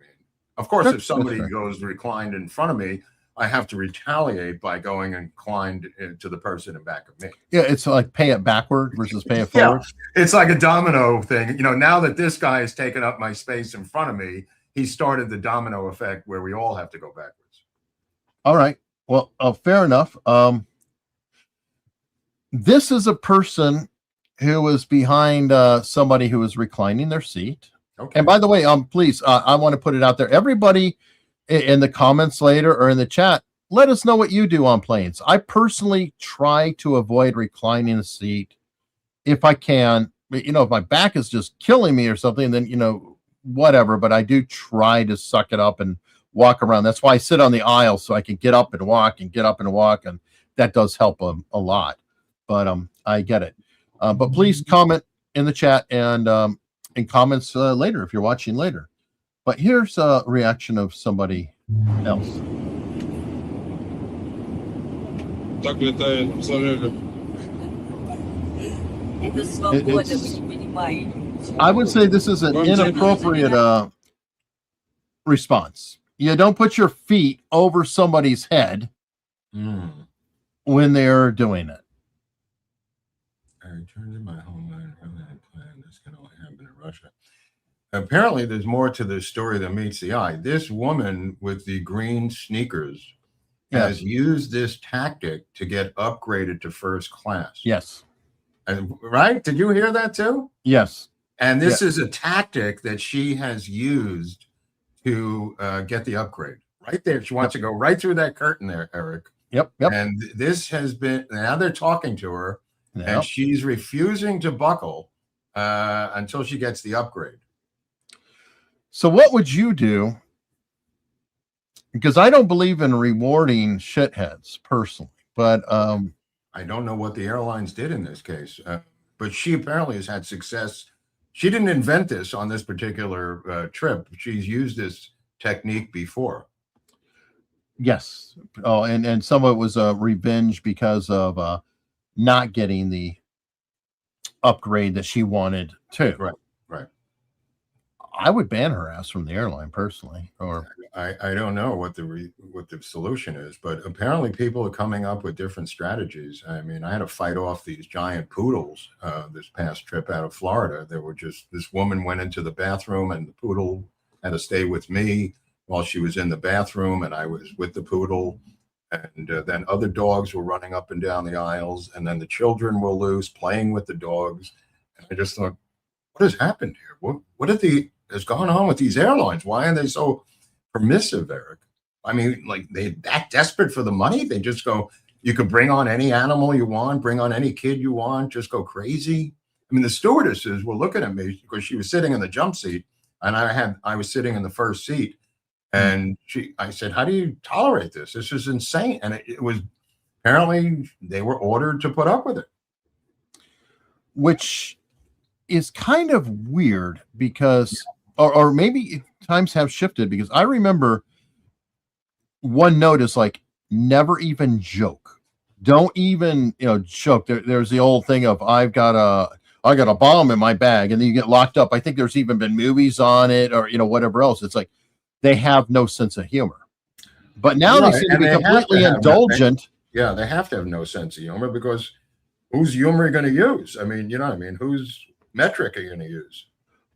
Of course, if somebody goes reclined in front of me, I have to retaliate by going inclined to the person in back of me. Yeah, it's like pay it backward versus pay it forward. It's like a domino thing. Now that this guy has taken up my space in front of me, he started the domino effect where we all have to go backwards. All right. Well, fair enough. This is a person who was behind somebody who was reclining their seat. Okay. And by the way, please, I want to put it out there. Everybody in the comments later or in the chat, let us know what you do on planes. I personally try to avoid reclining a seat if I can. If my back is just killing me or something, then, whatever. But I do try to suck it up and walk around. That's why I sit on the aisle so I can get up and walk and get up and walk. And that does help a lot. But I get it. But please comment in the chat and in comments later if you're watching later. But here's a reaction of somebody else. I would say this is an inappropriate response. You don't put your feet over somebody's head when they're doing it. I returned to my homeland. This can only happen in Russia. Apparently, there's more to this story than meets the eye. This woman with the green sneakers has used this tactic to get upgraded to first class. Yes. Right? Did you hear that too? Yes. And this is a tactic that she has used to get the upgrade. Right there. She wants to go right through that curtain there, Eric. Yep. And this has been, now they're talking to her, and she's refusing to buckle until she gets the upgrade. So what would you do? Because I don't believe in rewarding shitheads personally, but I don't know what the airlines did in this case, but she apparently has had success. She didn't invent this on this particular trip. She's used this technique before. Yes. Oh, and some of it was revenge because of not getting the upgrade that she wanted too. Right. I would ban her ass from the airline personally, or I don't know what the solution is, but apparently people are coming up with different strategies. I mean, I had to fight off these giant poodles this past trip out of Florida. There were this woman went into the bathroom and the poodle had to stay with me while she was in the bathroom, and I was with the poodle. And then other dogs were running up and down the aisles, and then the children were loose playing with the dogs. And I just thought, what has happened here? What did the is going on with these airlines? Why are they so permissive, Eric? I mean, like, they that desperate for the money? They just go, you could bring on any animal you want, bring on any kid you want, just go crazy. I mean, the stewardesses were looking at me because she was sitting in the jump seat, and I was sitting in the first seat. And I said, how do you tolerate this? This is insane. And it was, apparently they were ordered to put up with it. Which is kind of weird because, or maybe times have shifted, because I remember one note is like, never even joke. Don't even, joke. There's the old thing of, I got a bomb in my bag, and then you get locked up. I think there's even been movies on it, or, whatever else. It's like, they have no sense of humor. But now they seem to be completely indulgent. Yeah, they have to have no sense of humor, because whose humor are you going to use? I mean, you know what I mean? Whose metric are you going to use?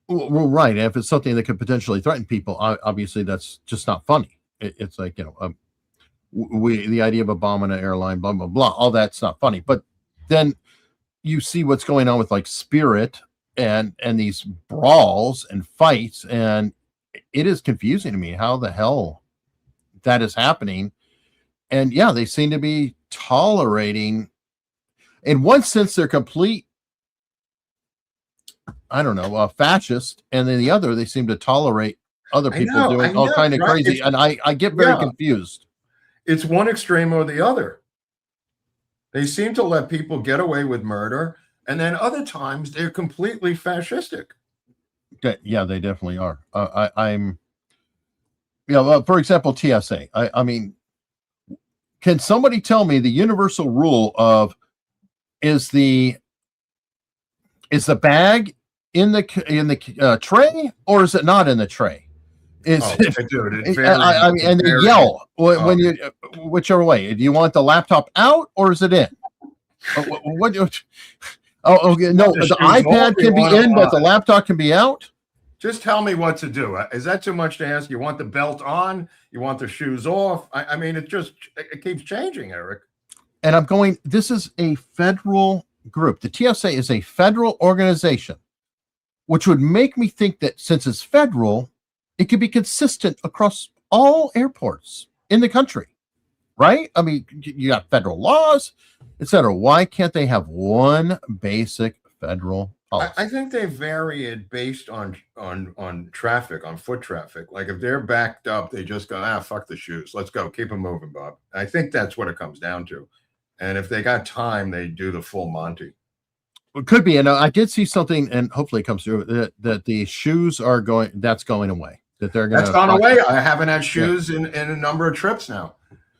Well, right. And if it's something that could potentially threaten people, obviously that's just not funny. It's like, the idea of a bomb on an airline, blah, blah, blah, all that's not funny. But then you see what's going on with like Spirit and these brawls and fights, and it is confusing to me how the hell that is happening. And yeah, they seem to be tolerating, in one sense, they're complete, fascist. And then the other, they seem to tolerate other people doing all kind of crazy. And I get very confused. It's one extreme or the other. They seem to let people get away with murder, and then other times they're completely fascistic. Yeah, they definitely are. For example, TSA. I mean, can somebody tell me the universal rule of, is the bag in the tray, or is it not in the tray? Dude, I mean, and they yell when you, whichever way. Do you want the laptop out, or is it in? Okay, no, the iPad can be in, but the laptop can be out. Just tell me what to do. Is that too much to ask? You want the belt on? You want the shoes off? I mean, it keeps changing, Eric. And I'm going, this is a federal group. The TSA is a federal organization, which would make me think that since it's federal, it could be consistent across all airports in the country, right? I mean, you got federal laws, etc. Why can't they have one basic federal policy? I think they vary it based on traffic, on foot traffic. Like if they're backed up, they just go, fuck the shoes. Let's go. Keep them moving, Bob. I think that's what it comes down to. And if they got time, they do the full Monty. It could be. And I did see something, and hopefully it comes through, that the shoes are going away. That they're going to. That's gone away. I haven't had shoes in a number of trips now.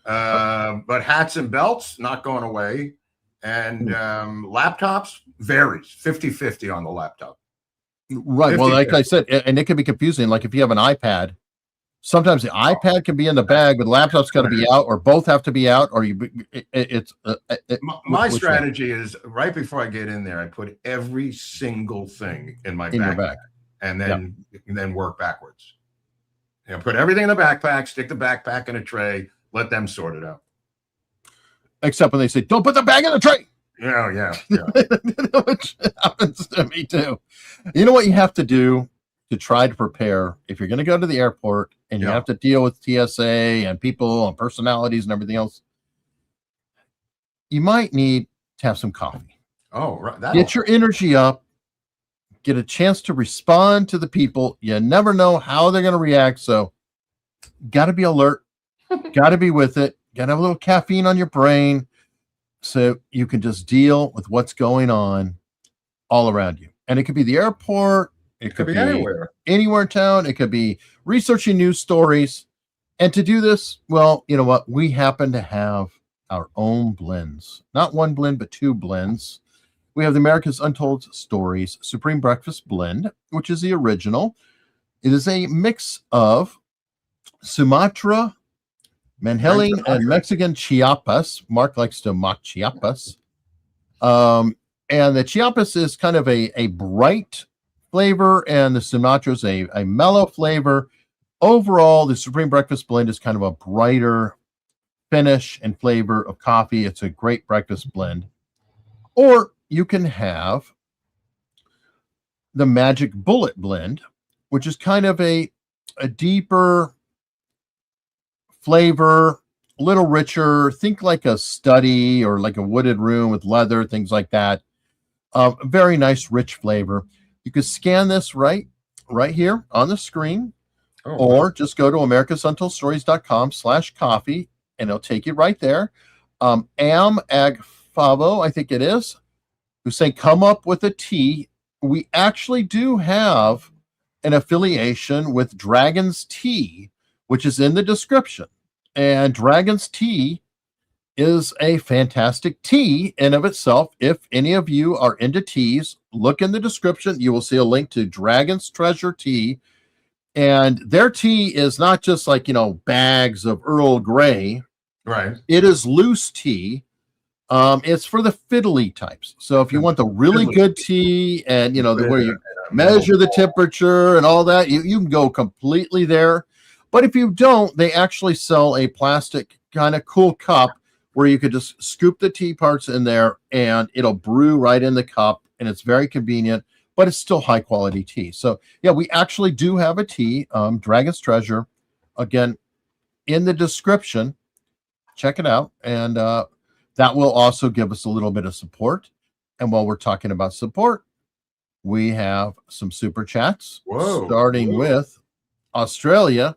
But hats and belts, not going away. And laptops varies 50-50 on the laptop. Right. 50-50. Well, like I said, and it can be confusing. Like if you have an iPad, sometimes the iPad can be in the bag, but the laptop's got to be out, or both have to be out, or my strategy is right before I get in there, I put every single thing in my backpack, and then work backwards. Put everything in the backpack, stick the backpack in a tray, let them sort it out. Except when they say, don't put the bag in the tray. Yeah. Which happens to me too. You know what you have to do to try to prepare if you're going to go to the airport and you have to deal with TSA and people and personalities and everything else? You might need to have some coffee. Oh, right. Get your energy up. Get a chance to respond to the people. You never know how they're going to react. So got to be alert. Got to be with it. Got to have a little caffeine on your brain so you can just deal with what's going on all around you. And it could be the airport. It could be anywhere in town. It could be researching news stories. And to do this, well, you know what? We happen to have our own blends. Not one blend, but two blends. We have the America's Untold Stories Supreme Breakfast Blend, which is the original. It is a mix of Sumatra, Manheling, and Mexican Chiapas. Mark likes to mock Chiapas. And the Chiapas is kind of a bright flavor, and the Sumatra is a mellow flavor. Overall, the Supreme Breakfast Blend is kind of a brighter finish and flavor of coffee. It's a great breakfast blend. Or you can have the Magic Bullet Blend, which is kind of a deeper flavor, a little richer. Think like a study or like a wooded room with leather, things like that. Very nice, rich flavor. You could scan this right here on the screen, or just go to americasuntoldstories.com/coffee, and it'll take you right there. Am Agfavo, I think it is, who's saying, come up with a tea. We actually do have an affiliation with Dragon's Tea, which is in the description. And Dragon's Tea is a fantastic tea in of itself. If any of you are into teas, look in the description. You will see a link to Dragon's Treasure Tea. And their tea is not just like, bags of Earl Grey. Right. It is loose tea. It's for the fiddly types. So if you want the really good tea and, where you measure the temperature and all that, you can go completely there. But if you don't, they actually sell a plastic kind of cool cup where you could just scoop the tea parts in there and it'll brew right in the cup, and it's very convenient, but it's still high quality tea. So yeah, we actually do have a tea, Dragon's Treasure. Again, in the description, check it out. And that will also give us a little bit of support. And while we're talking about support, we have some super chats, starting with Australia,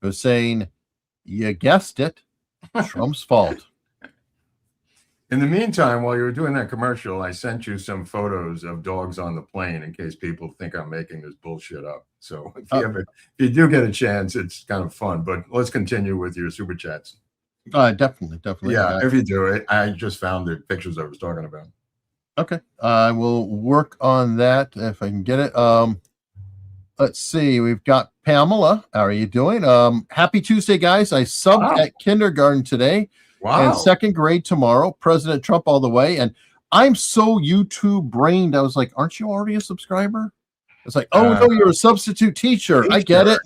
who's saying, you guessed it, Trump's fault. In the meantime, while you were doing that commercial, I sent you some photos of dogs on the plane in case people think I'm making this bullshit up. So if you do get a chance, it's kind of fun. But let's continue with your super chats. Definitely. Yeah, if you do it, I just found the pictures I was talking about. Okay, I will work on that if I can get it. Let's see. We've got Pamela. How are you doing? Happy Tuesday, guys. I subbed at kindergarten today. Wow. And second grade tomorrow. President Trump all the way. And I'm so YouTube brained. I was like, aren't you already a subscriber? It's like, no, you're a substitute teacher. I get it.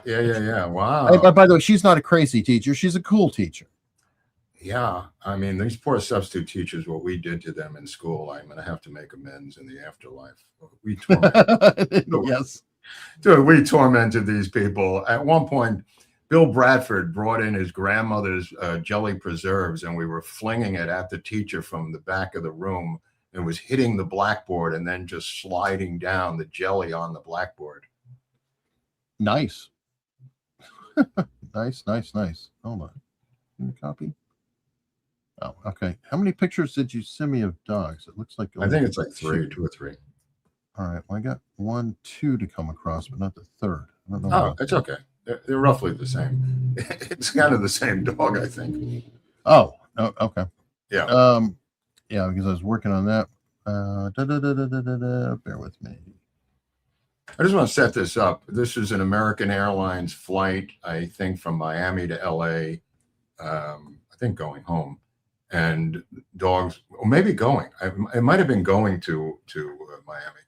Yeah. Wow. By the way, she's not a crazy teacher. She's a cool teacher. Yeah. I mean, these poor substitute teachers, what we did to them in school, I'm going to have to make amends in the afterlife. We tormented. Yes. Dude, we tormented these people. At one point, Bill Bradford brought in his grandmother's jelly preserves, and we were flinging it at the teacher from the back of the room, and was hitting the blackboard and then just sliding down the jelly on the blackboard. Nice. Nice. Hold on. Give me a copy. Oh, okay. How many pictures did you send me of dogs? It looks like I think it's like 2 or 3. All right. Well, I got 1, 2 to come across, but not the third. I don't know. Oh, it's okay. They're roughly the same. It's kind of the same dog, I think. Oh, okay. Yeah. Yeah, because I was working on that. Bear with me. I just want to set this up. This is an American Airlines flight, I think, from Miami to LA. I think going home, and dogs, or maybe going. It might have been going to Miami,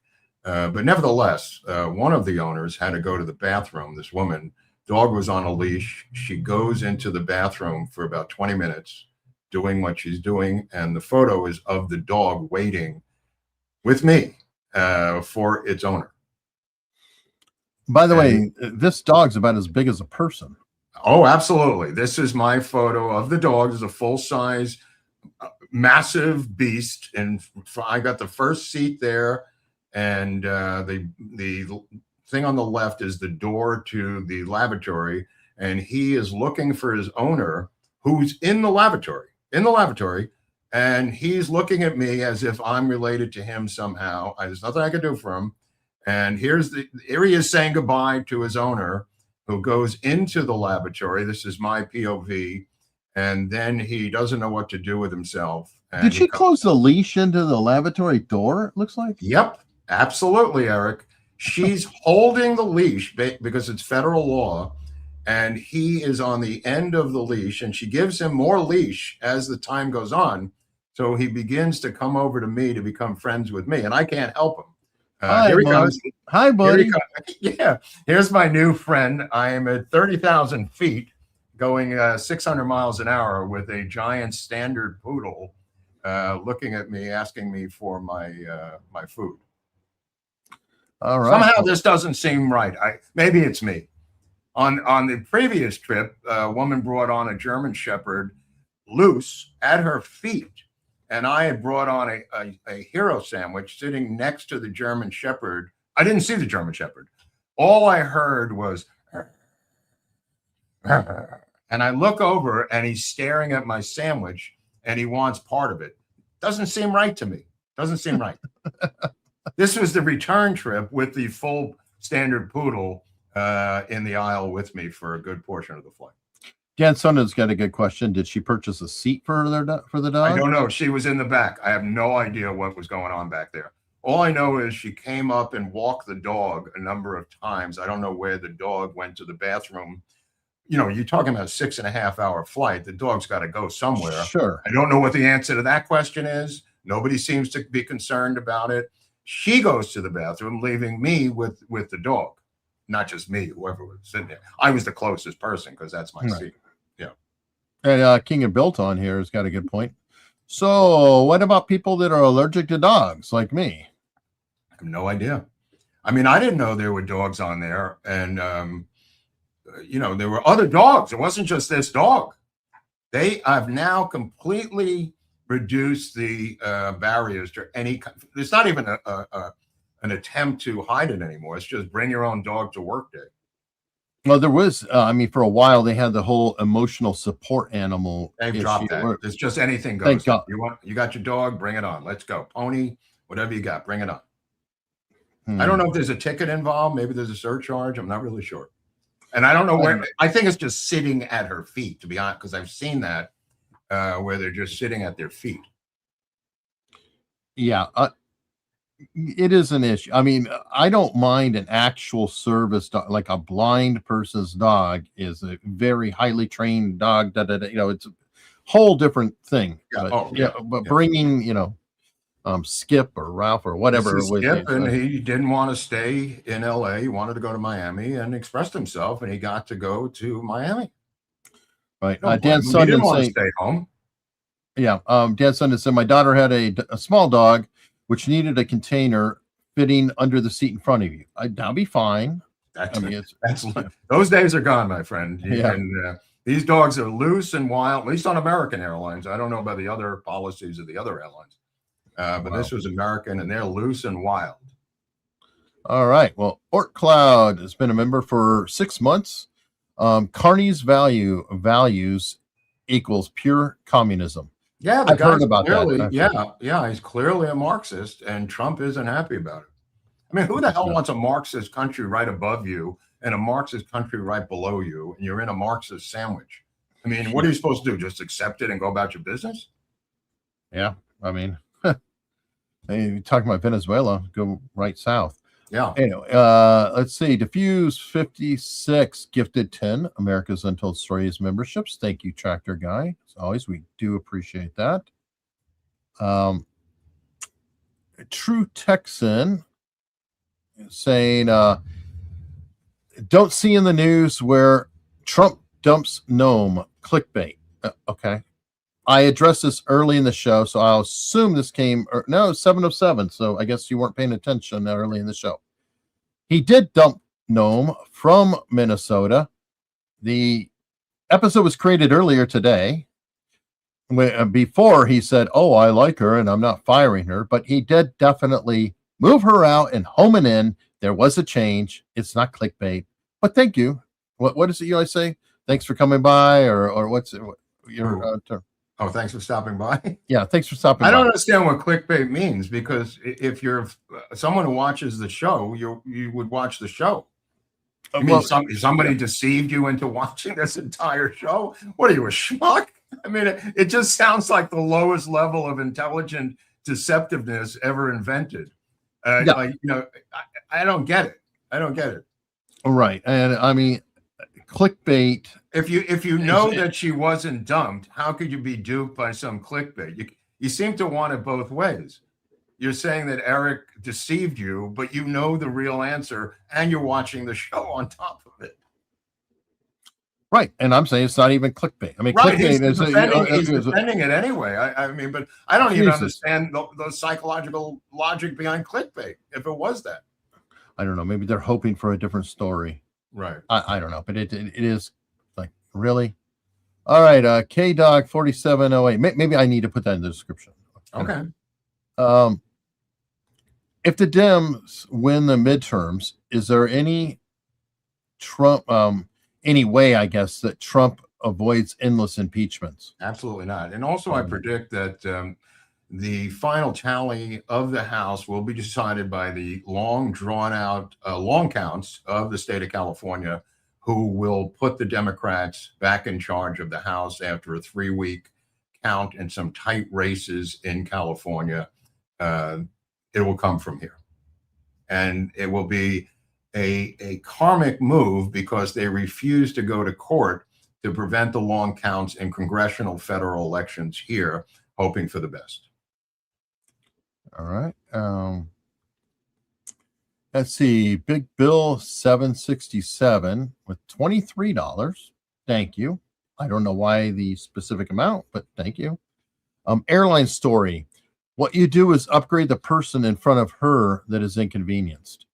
but nevertheless, one of the owners had to go to the bathroom. This woman, dog was on a leash. She goes into the bathroom for about 20 minutes, doing what she's doing, and the photo is of the dog waiting with me for its owner. By the way, this dog's about as big as a person. Oh, absolutely. This is my photo of the dog. It's a full-size, massive beast, and I got the first seat there, and the thing on the left is the door to the lavatory, and he is looking for his owner, who's in the lavatory, and he's looking at me as if I'm related to him somehow. There's nothing I can do for him. And here he is saying goodbye to his owner, who goes into the lavatory. This is my POV. And then he doesn't know what to do with himself. Did she close the leash into the lavatory door, it looks like? Yep, absolutely, Eric. She's holding the leash because it's federal law, and he is on the end of the leash, and she gives him more leash as the time goes on. So he begins to come over to me to become friends with me, and I can't help him. Here he comes. Hi, buddy. Yeah, here's my new friend. I am at 30,000 feet going 600 miles an hour with a giant standard poodle looking at me, asking me for my food. All right. Somehow this doesn't seem right. Maybe it's me. On the previous trip, a woman brought on a German Shepherd loose at her feet, and I had brought on a hero sandwich sitting next to the German Shepherd. I didn't see the German Shepherd. All I heard was, and I look over and he's staring at my sandwich and he wants part of it. Doesn't seem right to me. Doesn't seem right. This was the return trip with the full standard poodle in the aisle with me for a good portion of the flight. Dan Sundin's got a good question. Did she purchase a seat for the dog? I don't know. She was in the back. I have no idea what was going on back there. All I know is she came up and walked the dog a number of times. I don't know where the dog went to the bathroom. You know, you're talking about a 6.5 hour flight. The dog's got to go somewhere. Sure. I don't know what the answer to that question is. Nobody seems to be concerned about it. She goes to the bathroom, leaving me with the dog. Not just me, whoever was sitting there. I was the closest person because that's my seat. Yeah. And King of Bilton here has got a good point. So what about people that are allergic to dogs like me? I have no idea. I mean, I didn't know there were dogs on there. And, you know, there were other dogs. It wasn't just this dog. They have now completely reduced the barriers to any. It's not even an attempt to hide it anymore. It's just bring your own dog to work day. Well, there was, I mean, for a while they had the whole emotional support animal. They've dropped that. It's just anything goes. Thank God. You got your dog, bring it on. Let's go. Pony, whatever you got, bring it on. I don't know if there's a ticket involved. Maybe there's a surcharge. I'm not really sure. And I don't know where. I think it's just sitting at her feet, to be honest, because I've seen that where they're just sitting at their feet. Yeah. It is an issue. I mean, I don't mind an actual service dog, like a blind person's dog is a very highly trained dog. You know, it's a whole different thing. Yeah. But bringing, you know, Skip or Ralph or whatever. Skip, and he didn't want to stay in LA. He wanted to go to Miami and expressed himself, and he got to go to Miami. Right. No, Dan he didn't want to saying, stay home. Yeah. Dan Sundin said, my daughter had a small dog which needed a container fitting under the seat in front of you. That'll be fine. That's those days are gone, my friend. And these dogs are loose and wild, at least on American Airlines. I don't know about the other policies of the other airlines, but this was American, and they're loose and wild. All right. Well, Ort Cloud has been a member for 6 months. Carney's values equals pure communism. Yeah, I've heard about that. Yeah, he's clearly a Marxist, and Trump isn't happy about it. I mean, who the hell wants a Marxist country right above you and a Marxist country right below you, and you're in a Marxist sandwich? I mean, what are you supposed to do? Just accept it and go about your business? Yeah, I mean, you're talking about Venezuela, go right south. Yeah. Anyway, let's see. Diffuse 56 gifted 10 America's Untold Stories memberships. Thank you, Tractor Guy. As always, we do appreciate that. True Texan saying, don't see in the news where Trump dumps gnome clickbait. Okay. I addressed this early in the show, so I'll assume this came, 7:07. So I guess you weren't paying attention early in the show. He did dump gnome from Minnesota. The episode was created earlier today. Before he said, "Oh, I like her and I'm not firing her," but he did definitely move her out and home and in. There was a change. It's not clickbait, but thank you. What is it you always say? Thanks for coming by, or what's your term? Oh, thanks for stopping by. Yeah, thanks for stopping by. I don't understand what clickbait means, because if you're someone who watches the show, you would watch the show. I mean, somebody deceived you into watching this entire show? What are you, a schmuck? I mean, it just sounds like the lowest level of intelligent deceptiveness ever invented. Like, you know, I don't get it. I don't get it. Right. And I mean, clickbait. If you know that she wasn't dumped, how could you be duped by some clickbait? You seem to want it both ways. You're saying that Eric deceived you, but you know the real answer, and you're watching the show on top of it. Right. And I'm saying it's not even clickbait. I mean, right. Clickbait He's defending it anyway. I mean, but I don't even understand the psychological logic behind clickbait, if it was that. I don't know. Maybe they're hoping for a different story. Right. I don't know, but it is like, really. All right. K-Dog 4708. Maybe I need to put that in the description. Okay. If the Dems win the midterms, is there any Trump, any way, I guess, that Trump avoids endless impeachments? Absolutely not. And also, I predict that the final tally of the House will be decided by the long drawn out long counts of the state of California, who will put the Democrats back in charge of the House after a 3-week count in some tight races in California. It will come from here. And it will be a karmic move because they refuse to go to court to prevent the long counts in congressional federal elections here, hoping for the best. All right. Let's see. Big Bill 767 with $23. Thank you. I don't know why the specific amount, but thank you. Airline story. What you do is upgrade the person in front of her that is inconvenienced.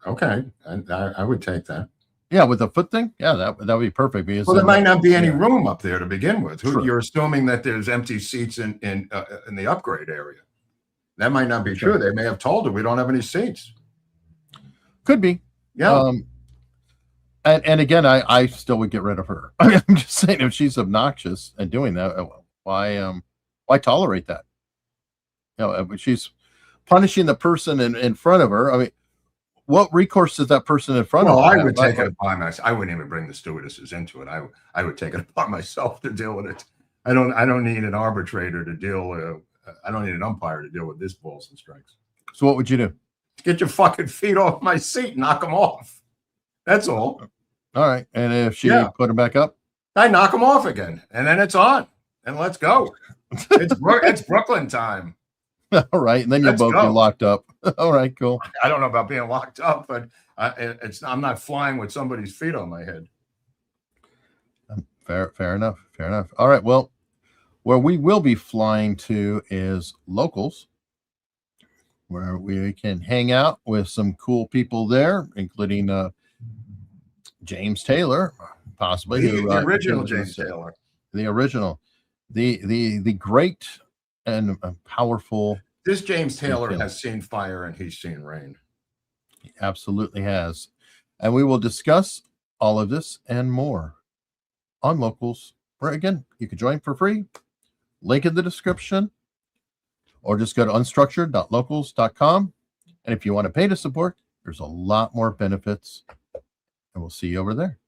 Okay. I would take that. Yeah, with the foot thing? Yeah, that would be perfect. Because well, there might not be any room up there to begin with. True. You're assuming that there's empty seats in the upgrade area. That might not be true. They may have told her we don't have any seats. Could be. Yeah. And again, I still would get rid of her. I'm just saying, if she's obnoxious and doing that, why tolerate that? You know, she's punishing the person in front of her. I mean, what recourse does that person in front of her? Well, I would take it upon myself. I wouldn't even bring the stewardesses into it. I would take it upon myself to deal with it. I don't need an arbitrator to deal. I don't need an umpire to deal with this balls and strikes. So what would you do? Get your fucking feet off my seat, knock them off. That's all. All right. And if she put them back up, I knock them off again, and then it's on, and let's go. It's Brooklyn time. All right, and then you'll both be locked up. All right, cool. I don't know about being locked up, but I'm not flying with somebody's feet on my head. Fair enough. All right, well, where we will be flying to is Locals, where we can hang out with some cool people there, including James Taylor, possibly the original James Taylor, the original, the great and powerful. This James Taylor has seen fire and he's seen rain. He absolutely has. And we will discuss all of this and more on Locals, where again, you can join for free. Link in the description, or just go to unstructured.locals.com. And if you want to pay to support, there's a lot more benefits. And we'll see you over there.